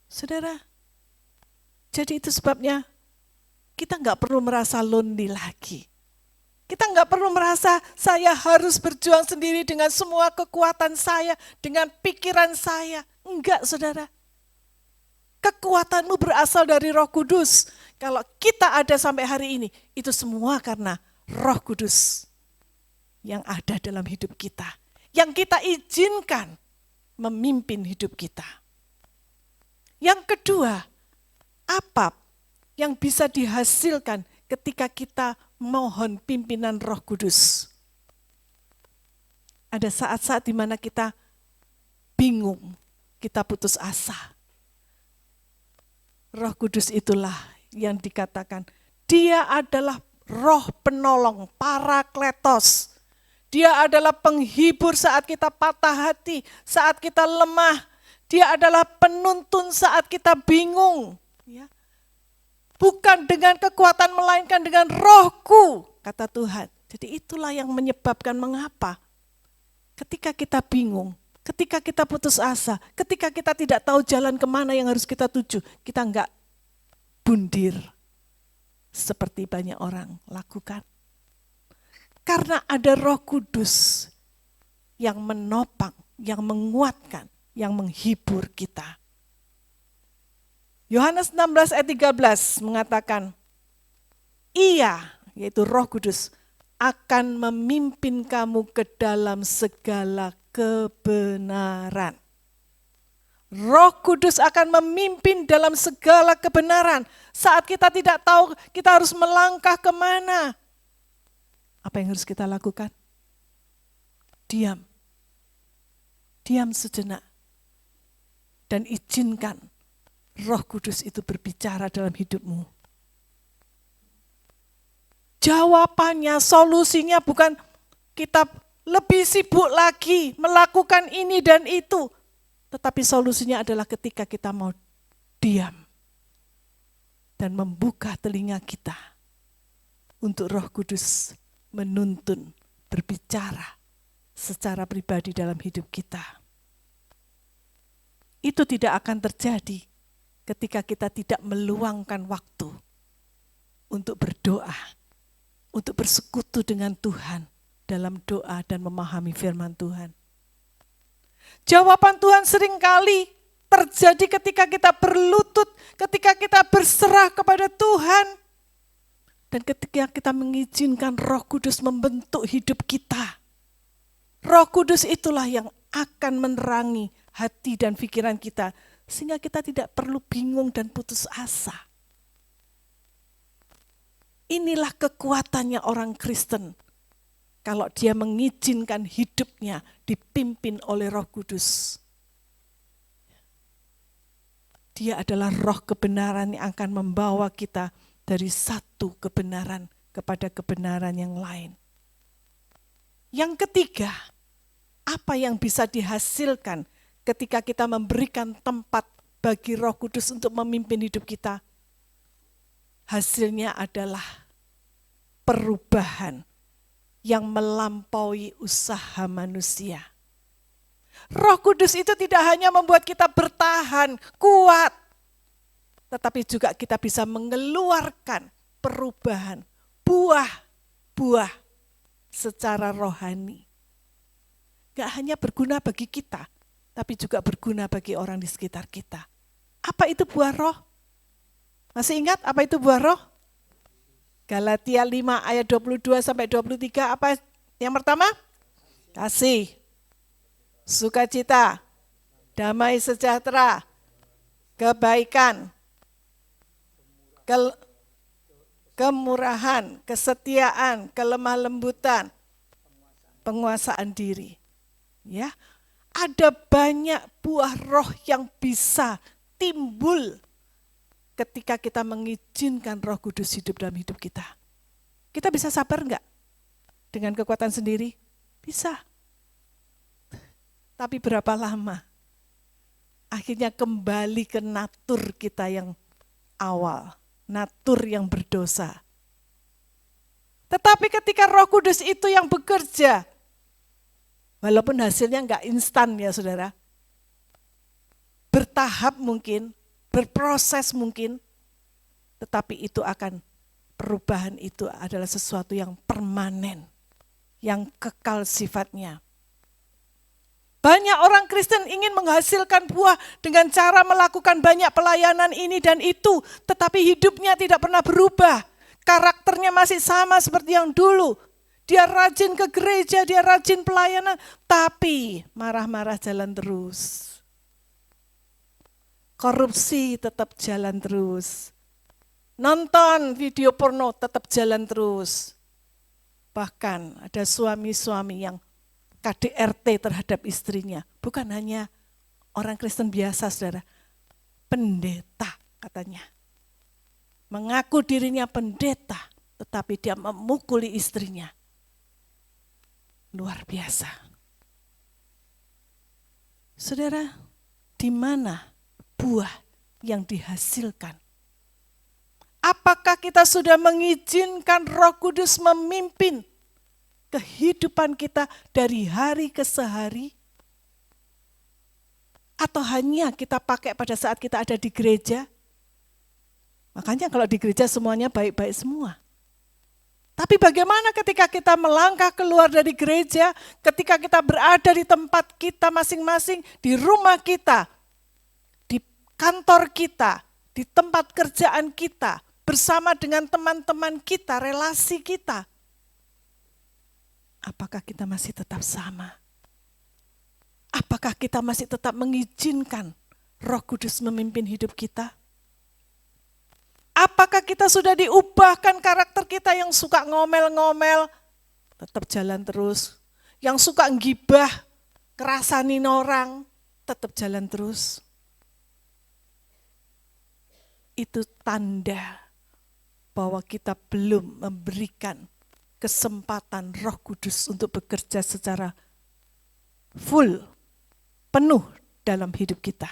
Saudara, jadi itu sebabnya kita nggak perlu merasa lonely lagi. Kita nggak perlu merasa saya harus berjuang sendiri dengan semua kekuatan saya, dengan pikiran saya. Enggak, saudara. Kekuatanmu berasal dari Roh Kudus. Kalau kita ada sampai hari ini, itu semua karena Roh Kudus yang ada dalam hidup kita, yang kita izinkan memimpin hidup kita. Yang kedua, apa yang bisa dihasilkan ketika kita mohon pimpinan Roh Kudus? Ada saat-saat di mana kita bingung, kita putus asa. Roh Kudus itulah yang dikatakan, dia adalah roh penolong, parakletos. Dia adalah penghibur saat kita patah hati, saat kita lemah. Dia adalah penuntun saat kita bingung. Ya. Bukan dengan kekuatan, melainkan dengan Rohku, kata Tuhan. Jadi itulah yang menyebabkan mengapa ketika kita bingung, ketika kita putus asa, ketika kita tidak tahu jalan kemana yang harus kita tuju, kita enggak bundir seperti banyak orang lakukan. Karena ada Roh Kudus yang menopang, yang menguatkan, yang menghibur kita. Yohanes 16 ayat 13 mengatakan, Ia, yaitu Roh Kudus, akan memimpin kamu ke dalam segala kebenaran. Roh Kudus akan memimpin dalam segala kebenaran. Saat kita tidak tahu kita harus melangkah kemana, apa yang harus kita lakukan? Diam. Diam sejenak. Dan izinkan Roh Kudus itu berbicara dalam hidupmu. Jawabannya, solusinya bukan kita lebih sibuk lagi melakukan ini dan itu. Tetapi solusinya adalah ketika kita mau diam. Dan membuka telinga kita untuk Roh Kudus menuntun, berbicara secara pribadi dalam hidup kita. Itu tidak akan terjadi ketika kita tidak meluangkan waktu untuk berdoa, untuk bersekutu dengan Tuhan dalam doa dan memahami firman Tuhan. Jawaban Tuhan seringkali terjadi ketika kita berlutut, ketika kita berserah kepada Tuhan, dan ketika kita mengizinkan Roh Kudus membentuk hidup kita. Roh Kudus itulah yang akan menerangi hati dan pikiran kita, sehingga kita tidak perlu bingung dan putus asa. Inilah kekuatannya orang Kristen, kalau dia mengizinkan hidupnya dipimpin oleh Roh Kudus. Dia adalah roh kebenaran yang akan membawa kita dari satu kebenaran kepada kebenaran yang lain. Yang ketiga, apa yang bisa dihasilkan ketika kita memberikan tempat bagi Roh Kudus untuk memimpin hidup kita? Hasilnya adalah perubahan yang melampaui usaha manusia. Roh Kudus itu tidak hanya membuat kita bertahan, kuat, tetapi juga kita bisa mengeluarkan perubahan, buah-buah secara rohani. Gak hanya berguna bagi kita, tapi juga berguna bagi orang di sekitar kita. Apa itu buah roh? Masih ingat apa itu buah roh? Galatia 5 ayat 22 sampai 23, apa yang pertama? Kasih, sukacita, damai sejahtera, kebaikan, kemurahan, kesetiaan, kelemah lembutan, penguasaan diri. Ya, ada banyak buah roh yang bisa timbul ketika kita mengizinkan Roh Kudus hidup dalam hidup kita. Kita bisa sabar enggak dengan kekuatan sendiri? Bisa. Tapi berapa lama? Akhirnya kembali ke natur kita yang awal, natur yang berdosa. Tetapi ketika Roh Kudus itu yang bekerja, walaupun hasilnya enggak instan ya saudara, bertahap mungkin, berproses mungkin, tetapi itu akan, perubahan itu adalah sesuatu yang permanen, yang kekal sifatnya. Banyak orang Kristen ingin menghasilkan buah dengan cara melakukan banyak pelayanan ini dan itu, tetapi hidupnya tidak pernah berubah. Karakternya masih sama seperti yang dulu. Dia rajin ke gereja, dia rajin pelayanan, tapi marah-marah jalan terus. Korupsi tetap jalan terus. Nonton video porno tetap jalan terus. Bahkan ada suami-suami yang KDRT terhadap istrinya. Bukan hanya orang Kristen biasa, saudara. Pendeta katanya. Mengaku dirinya pendeta, tetapi dia memukuli istrinya. Luar biasa. Saudara, di mana buah yang dihasilkan? Apakah kita sudah mengizinkan Roh Kudus memimpin kehidupan kita dari hari ke sehari? Atau hanya kita pakai pada saat kita ada di gereja? Makanya kalau di gereja semuanya baik-baik semua. Tapi bagaimana ketika kita melangkah keluar dari gereja, ketika kita berada di tempat kita masing-masing, di rumah kita, di kantor kita, di tempat kerjaan kita, bersama dengan teman-teman kita, relasi kita. Apakah kita masih tetap sama? Apakah kita masih tetap mengizinkan Roh Kudus memimpin hidup kita? Apakah kita sudah diubahkan karakter kita yang suka ngomel-ngomel, tetap jalan terus. Yang suka ngibah, kerasanin orang, tetap jalan terus. Itu tanda bahwa kita belum memberikan kesempatan Roh Kudus untuk bekerja secara full, penuh dalam hidup kita.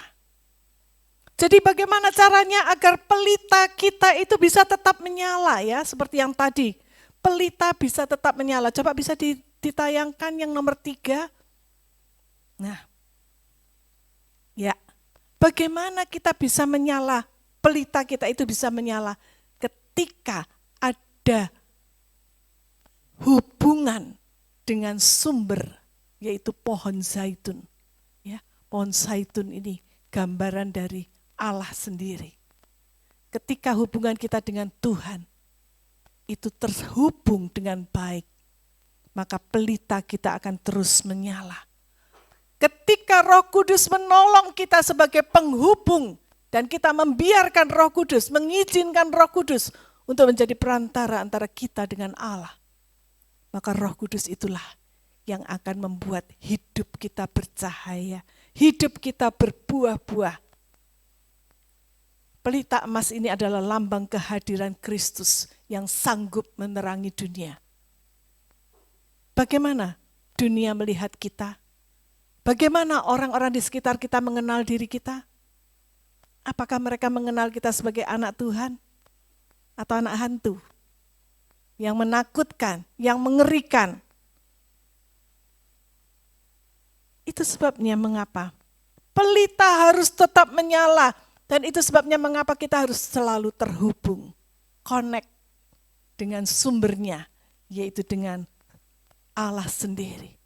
Jadi bagaimana caranya agar pelita kita itu bisa tetap menyala ya, seperti yang tadi. Pelita bisa tetap menyala. Coba bisa ditayangkan yang nomor 3. Nah, ya, bagaimana kita bisa menyala, pelita kita itu bisa menyala ketika ada dengan sumber, yaitu pohon zaitun. Ya, pohon zaitun ini gambaran dari Allah sendiri. Ketika hubungan kita dengan Tuhan itu terhubung dengan baik, maka pelita kita akan terus menyala. Ketika Roh Kudus menolong kita sebagai penghubung dan kita membiarkan Roh Kudus, mengizinkan Roh Kudus untuk menjadi perantara antara kita dengan Allah, maka Roh Kudus itulah yang akan membuat hidup kita bercahaya, hidup kita berbuah-buah. Pelita emas ini adalah lambang kehadiran Kristus yang sanggup menerangi dunia. Bagaimana dunia melihat kita? Bagaimana orang-orang di sekitar kita mengenal diri kita? Apakah mereka mengenal kita sebagai anak Tuhan atau anak hantu? Yang menakutkan, yang mengerikan. Itu sebabnya mengapa pelita harus tetap menyala. Dan itu sebabnya mengapa kita harus selalu terhubung, connect dengan sumbernya, yaitu dengan Allah sendiri.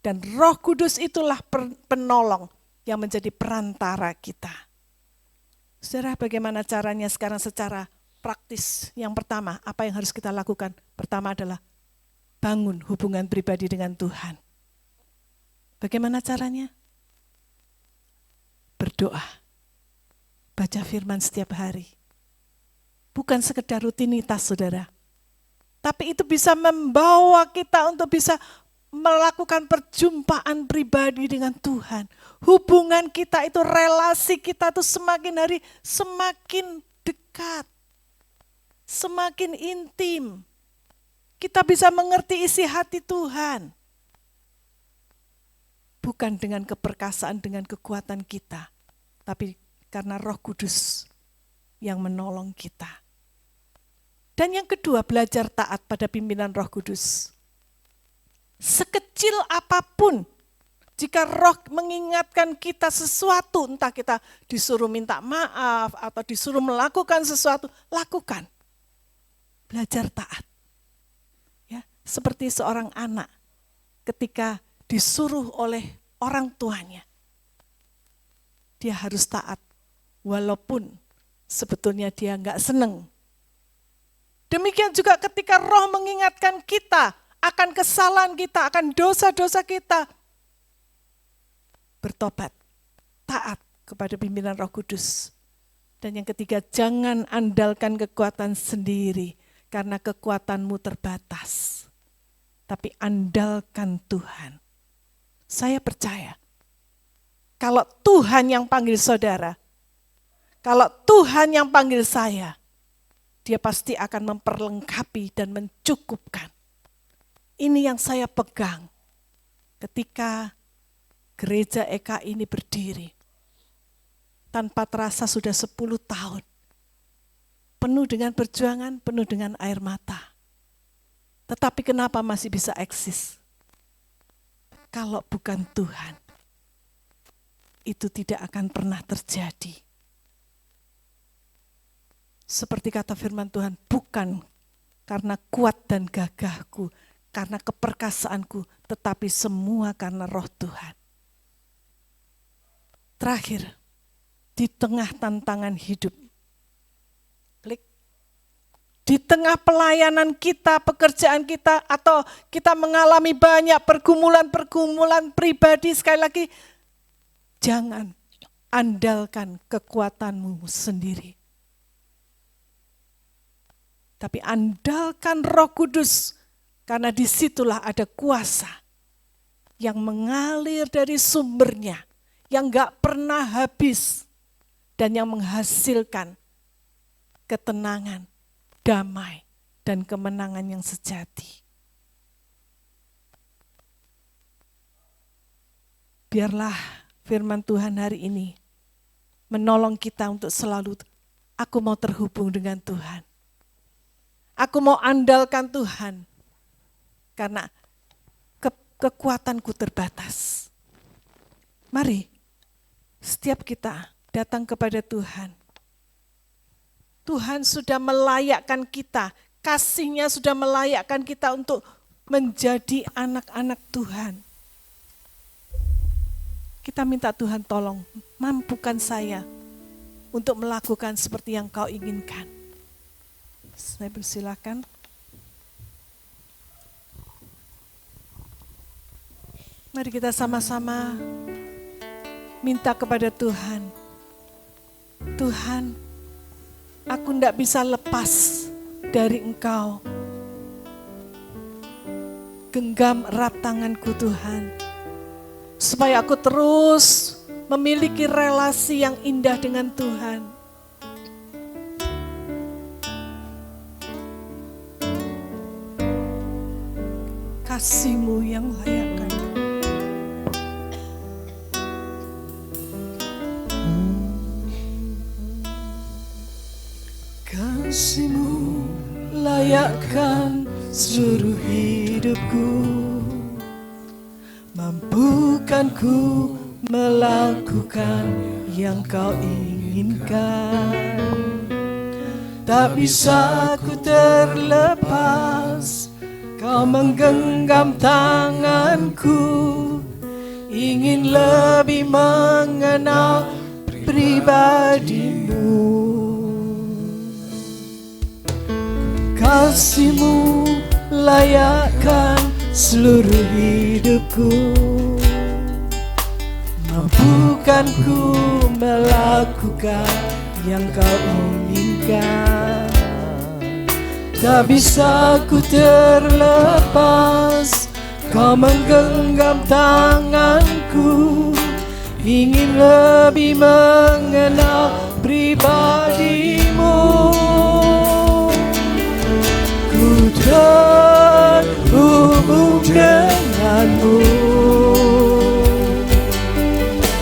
Dan Roh Kudus itulah penolong yang menjadi perantara kita. Saudara, bagaimana caranya sekarang secara praktis? Yang pertama, apa yang harus kita lakukan? Pertama adalah bangun hubungan pribadi dengan Tuhan. Bagaimana caranya? Berdoa. Baca firman setiap hari. Bukan sekedar rutinitas, saudara. Tapi itu bisa membawa kita untuk bisa melakukan perjumpaan pribadi dengan Tuhan. Hubungan kita itu, relasi kita itu semakin hari semakin dekat. Semakin intim. Kita bisa mengerti isi hati Tuhan. Bukan dengan keperkasaan, dengan kekuatan kita. Tapi karena Roh Kudus yang menolong kita. Dan yang kedua, belajar taat pada pimpinan Roh Kudus. Sekecil apapun, jika Roh mengingatkan kita sesuatu, entah kita disuruh minta maaf atau disuruh melakukan sesuatu, lakukan. Belajar taat. Ya, seperti seorang anak ketika disuruh oleh orang tuanya, dia harus taat. Walaupun sebetulnya dia enggak senang. Demikian juga ketika Roh mengingatkan kita akan kesalahan kita, akan dosa-dosa kita. Bertobat, taat kepada pimpinan Roh Kudus. Dan yang ketiga, jangan andalkan kekuatan sendiri karena kekuatanmu terbatas. Tapi andalkan Tuhan. Saya percaya kalau Tuhan yang panggil saudara, kalau Tuhan yang panggil saya, Dia pasti akan memperlengkapi dan mencukupkan. Ini yang saya pegang ketika gereja Eka ini berdiri. Tanpa terasa sudah 10 tahun. Penuh dengan perjuangan, penuh dengan air mata. Tetapi kenapa masih bisa eksis? Kalau bukan Tuhan, itu tidak akan pernah terjadi. Seperti kata firman Tuhan, bukan karena kuat dan gagahku, karena keperkasaanku, tetapi semua karena Roh Tuhan. Terakhir, di tengah tantangan hidup, di tengah pelayanan kita, pekerjaan kita, atau kita mengalami banyak pergumulan-pergumulan pribadi, sekali lagi, jangan andalkan kekuatanmu sendiri. Tapi andalkan Roh Kudus, karena disitulah ada kuasa yang mengalir dari sumbernya, yang gak pernah habis, dan yang menghasilkan ketenangan, damai, dan kemenangan yang sejati. Biarlah firman Tuhan hari ini menolong kita untuk selalu, aku mau terhubung dengan Tuhan. Aku mau andalkan Tuhan, karena kekuatanku terbatas. Mari, setiap kita datang kepada Tuhan. Tuhan sudah melayakkan kita, kasih-Nya sudah melayakkan kita untuk menjadi anak-anak Tuhan. Kita minta Tuhan tolong, mampukan saya untuk melakukan seperti yang Kau inginkan. Saya persilakan. Mari kita sama-sama minta kepada Tuhan. Tuhan, aku tidak bisa lepas dari Engkau. Genggam erat tanganku Tuhan, supaya aku terus memiliki relasi yang indah dengan Tuhan. Kasih-Mu yang melayakkan. Kasih-Mu layakkan seluruh hidupku, mampukan ku melakukan yang Kau inginkan. Tak bisa ku terlepas, Kau menggenggam tanganku, ingin lebih mengenal pribadi-Mu. Kasih-Mu layakkan seluruh hidupku, mampukan ku melakukan yang Kau inginkan. Tak bisa ku terlepas, Kau menggenggam tanganku, ingin lebih mengenal pribadi-Mu. Terhubung denganmu,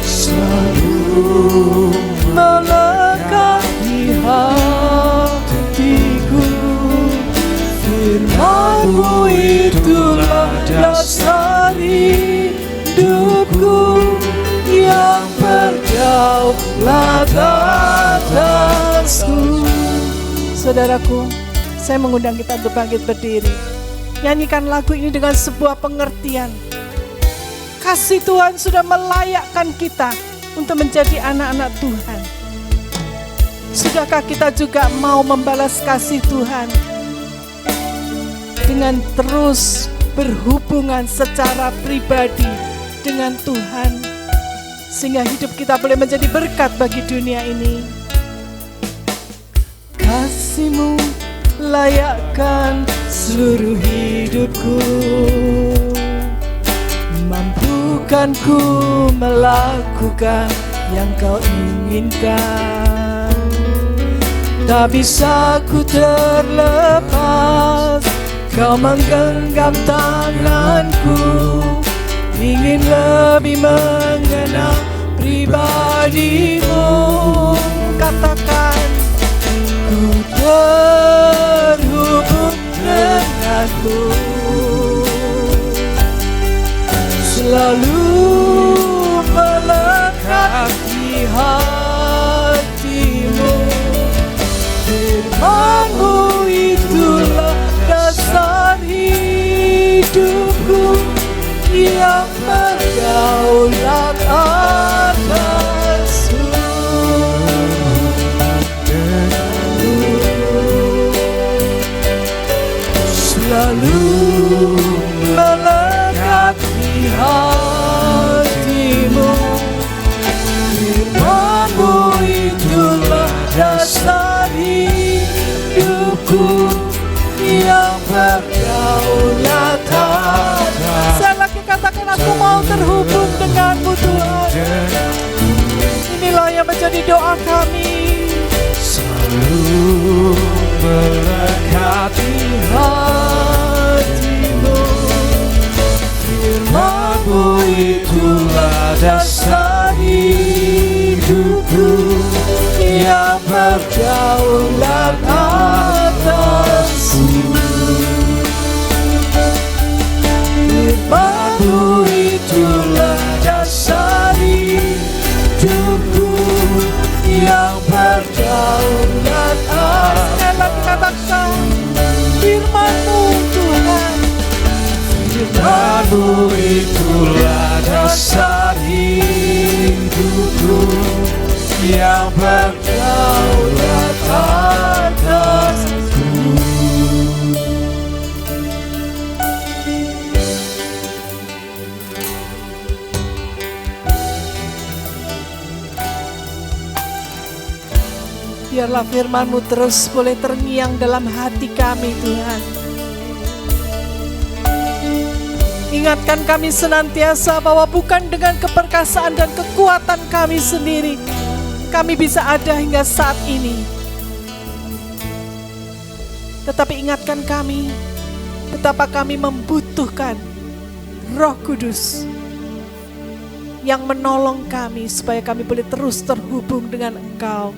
selalu melekat di hatiku. Firman-Mu itulah dasar hidupku, yang berdaulat atasku. Saudaraku, saya mengundang kita untuk bangkit berdiri. Nyanyikan lagu ini dengan sebuah pengertian. Kasih Tuhan sudah melayakkan kita untuk menjadi anak-anak Tuhan. Sudahkah kita juga mau membalas kasih Tuhan dengan terus berhubungan secara pribadi dengan Tuhan, sehingga hidup kita boleh menjadi berkat bagi dunia ini. Kasih-Mu layakkan seluruh hidupku, mampukan ku melakukan yang Kau inginkan. Tak bisa ku terlepas, Kau menggenggam tanganku, ingin lebih mengenal pribadi-Mu. Katakan, ku terhubung denganmu, selalu melekat di hatimu. Firman-Mu itulah dasar hidupku, yang berdaulat atasku. Selalu melekat di hatimu. Firman-Mu itulah dasar hidupku, yang berdaulat atasku. Saya lagi katakan, aku mau terhubung denganmu Tuhan. Inilah yang menjadi doa kami. Selalu melekat di hatimu. Firman-Mu itulah dasar hidupku, yang berdaulat atasku. Firman-Mu itulah dasar hidupku, yang berdaulat atasku. Katakan, Firman-Mu Tuhan, Biarlah firman-Mu terus boleh terngiang dalam hati kami, Tuhan. Ingatkan kami senantiasa bahwa bukan dengan keperkasaan dan kekuatan kami sendiri kami bisa ada hingga saat ini. Tetapi ingatkan kami betapa kami membutuhkan Roh Kudus yang menolong kami supaya kami boleh terus terhubung dengan Engkau,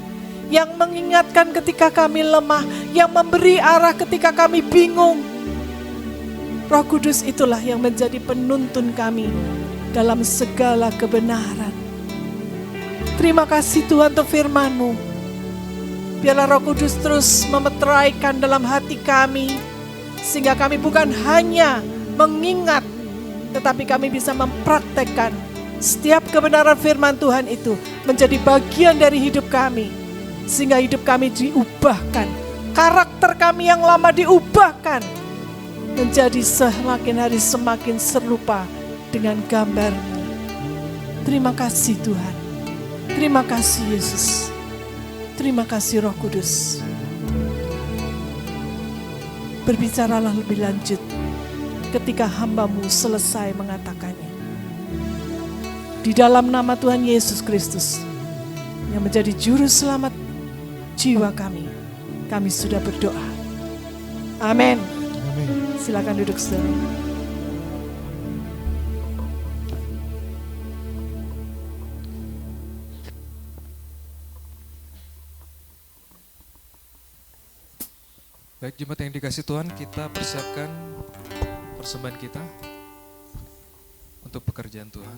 yang mengingatkan ketika kami lemah, yang memberi arah ketika kami bingung. Roh Kudus itulah yang menjadi penuntun kami dalam segala kebenaran. Terima kasih Tuhan untuk firman-Mu. Biarlah Roh Kudus terus memeteraikan dalam hati kami, sehingga kami bukan hanya mengingat, tetapi kami bisa mempraktekkan setiap kebenaran firman Tuhan itu menjadi bagian dari hidup kami, sehingga hidup kami diubahkan, karakter kami yang lama diubahkan, menjadi semakin hari semakin serupa dengan gambar-Mu. Terima kasih Tuhan. Terima kasih Yesus. Terima kasih Roh Kudus. Berbicaralah lebih lanjut ketika hamba-Mu selesai mengatakannya. Di dalam nama Tuhan Yesus Kristus yang menjadi juru selamat jiwa kami sudah berdoa. Amin. Silakan duduk saudara. Baik jemaat yang dikasih Tuhan, kita persiapkan persembahan kita untuk pekerjaan Tuhan.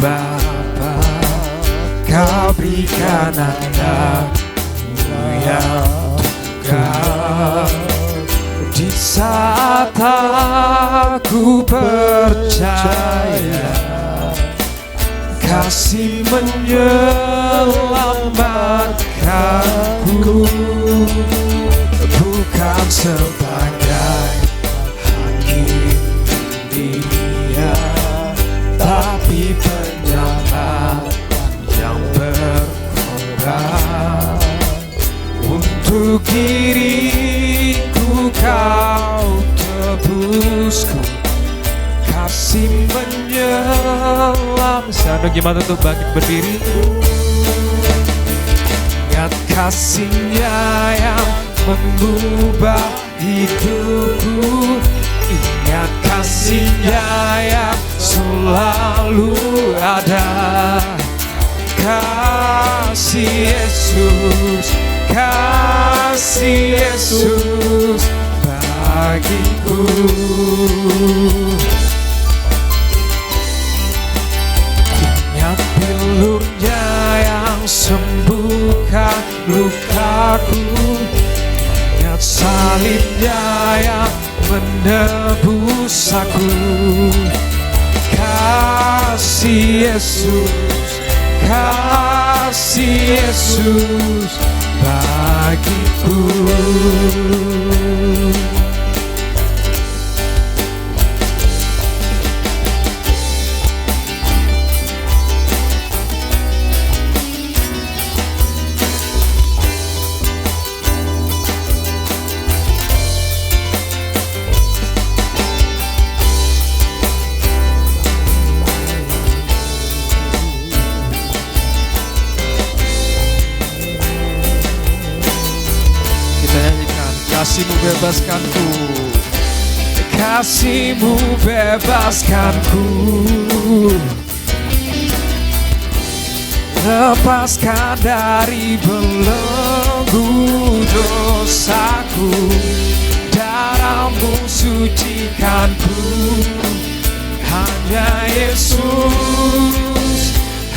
Bapa, Kau berikan anak-Mu yang tunggal. Di saat aku percaya kasih menyelamatkanku, bukan sebagai angin Dia, tapi penyelamat yang berkorban. Untuk diriku Kau tebusku, kasih menyelam. Sano gimana untuk bangkit berdiri? Ingat kasih-Nya yang mengubah hidupku, ingat kasih-Nya yang selalu ada. Kasih Yesus, kasih Yesus bagiku. Ingat pilu-Nya yang sembuhkan lukaku, ingat salib-Nya yang menebus aku. Kasih Yesus, kasih Yesus bagiku. Kasih-Mu bebaskanku, kasih-Mu bebaskanku, lepaskan dari belenggu dosaku, darah-Mu sucikanku. Hanya Yesus,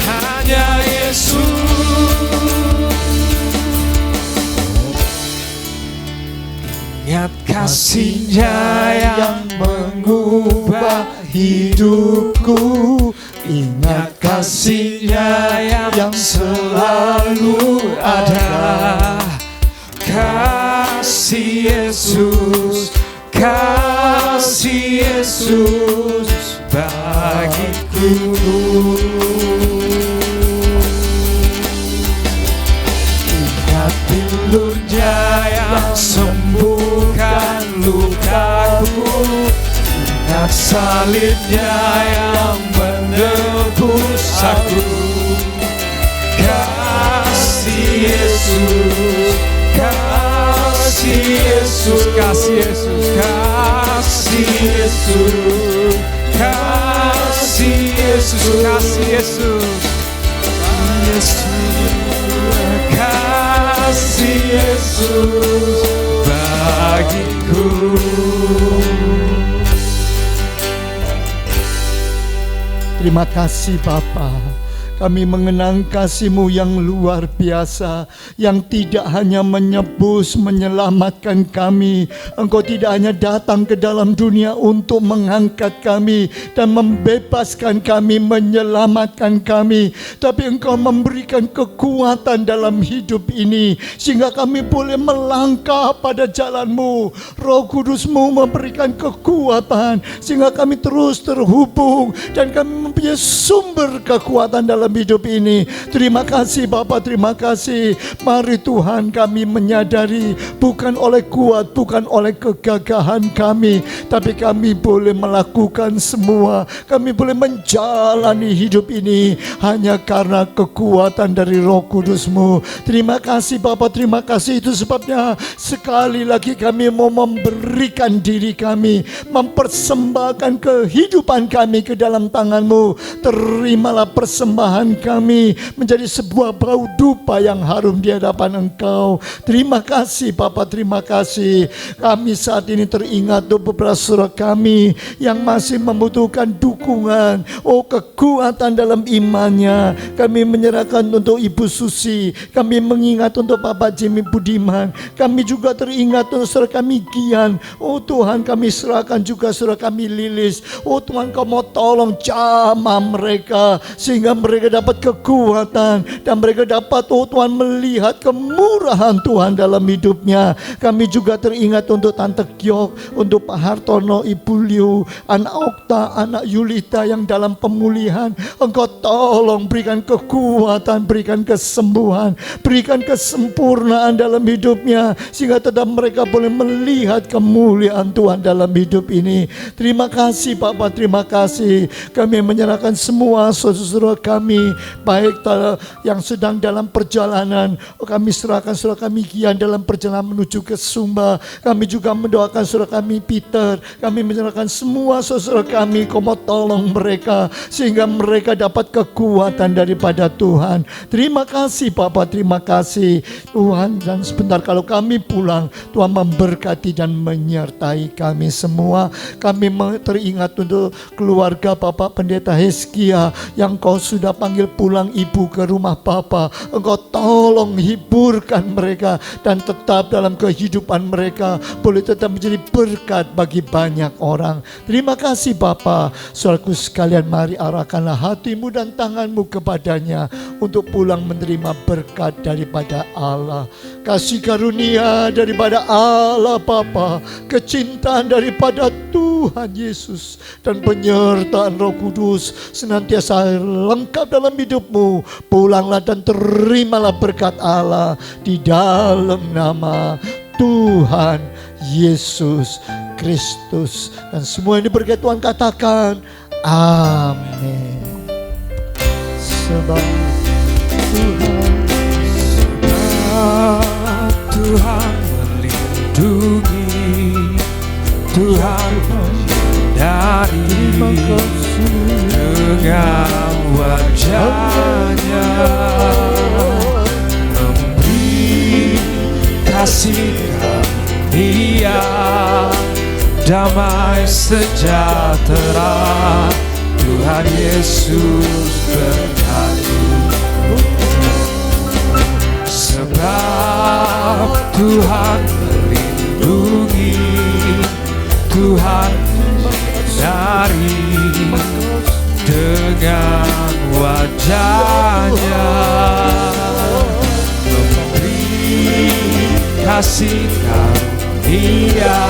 hanya Yesus Ingat kasih-Nya yang mengubah hidupku. Ingat kasih-Nya yang selalu ada. Kasih Yesus, kasih Yesus bagiku. Ingat bilur-Nya yang sembuhkan lukaku. Ingat salib-Nya yang menebus aku. Kasih Yesus, kasih Yesus, kasih Yesus, kasih Yesus, kasih Yesus, kasih Yesus, kasih Yesus bagiku. Terima kasih Bapa. Kami mengenang kasih-Mu yang luar biasa, yang tidak hanya menebus, menyelamatkan kami. Engkau tidak hanya datang ke dalam dunia untuk mengangkat kami dan membebaskan kami, menyelamatkan kami, tapi Engkau memberikan kekuatan dalam hidup ini, sehingga kami boleh melangkah pada jalan-Mu. Roh Kudus-Mu memberikan kekuatan, sehingga kami terus terhubung dan kami mempunyai sumber kekuatan dalam hidup ini. Terima kasih Bapa, terima kasih. Mari Tuhan, kami menyadari bukan oleh kuat, bukan oleh kegagahan kami, tapi kami boleh melakukan semua. Kami boleh menjalani hidup ini hanya karena kekuatan dari Roh Kudus-Mu. Terima kasih Bapa, terima kasih. Itu sebabnya sekali lagi kami mau memberikan diri kami, mempersembahkan kehidupan kami ke dalam tangan-Mu. Terimalah persembahan kami menjadi sebuah bau dupa yang harum di hadapan Engkau. Terima kasih Bapa, terima kasih. Kami saat ini teringat untuk beberapa saudara kami yang masih membutuhkan dukungan, kekuatan dalam imannya. Kami menyerahkan untuk Ibu Susi, kami mengingat untuk Bapak Jimmy Budiman, kami juga teringat untuk saudara kami Gian. Tuhan, kami serahkan juga saudara kami Lilis. Tuhan, Kau mau tolong jamah mereka, sehingga mereka dapat kekuatan dan mereka dapat Tuhan melihat kemurahan Tuhan dalam hidupnya. Kami juga teringat untuk Tante Kyok, untuk Pak Hartono, Ibu Liu, anak Okta, anak Yulita yang dalam pemulihan. Engkau tolong berikan kekuatan, berikan kesembuhan, berikan kesempurnaan dalam hidupnya, sehingga tetap mereka boleh melihat kemuliaan Tuhan dalam hidup ini. Terima kasih Bapak, terima kasih. Kami menyerahkan semua saudara-saudara kami, baik yang sedang dalam perjalanan. Kami serahkan saudara kami Gian dalam perjalanan menuju ke Sumba. Kami juga mendoakan saudara kami Peter. Kami menyerahkan semua saudara kami. Kau mau tolong mereka sehingga mereka dapat kekuatan daripada Tuhan. Terima kasih Bapak, terima kasih Tuhan. Dan sebentar kalau kami pulang, Tuhan memberkati dan menyertai kami semua. Kami teringat untuk keluarga Bapak Pendeta Heskia yang Kau sudah panggil pulang ibu ke rumah Bapa. Engkau tolong hiburkan mereka dan tetap dalam kehidupan mereka boleh tetap menjadi berkat bagi banyak orang. Terima kasih Bapa. Saudaraku sekalian, mari arahkanlah hatimu dan tanganmu kepadanya untuk pulang menerima berkat daripada Allah. Kasih karunia daripada Allah Bapa, kecintaan daripada Tuhan Yesus, dan penyertaan Roh Kudus senantiasa lengkap dalam hidupmu. Pulanglah dan terimalah berkat Allah di dalam nama Tuhan Yesus Kristus. Dan semua yang diberkati Tuhan katakan amin. Sebab Tuhan melindungi, Tuhan menghindari dengan wajahnya, memberi kasih karunia, damai sejahtera. Tuhan Yesus berkati, sebab Tuhan melindungi, lindungi Tuhan dari dengan wajahnya, memberi kasih karunia,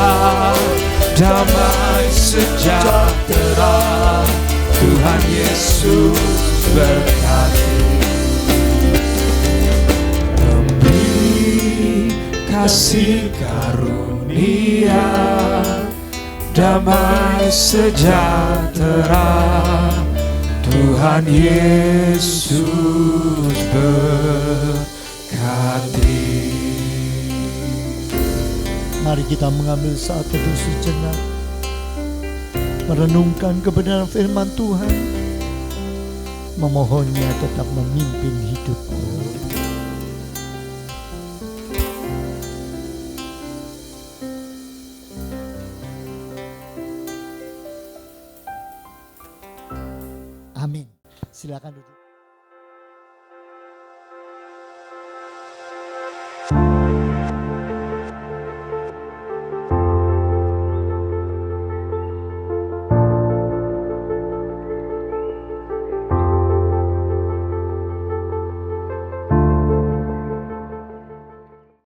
damai sejahtera. Tuhan Yesus berkati, memberi kasih karunia, damai sejahtera. Tuhan Yesus berkati. Mari kita mengambil saat teduh sejenak, merenungkan kebenaran firman Tuhan, memohonnya tetap memimpin hidupku. Amin. Silakan duduk.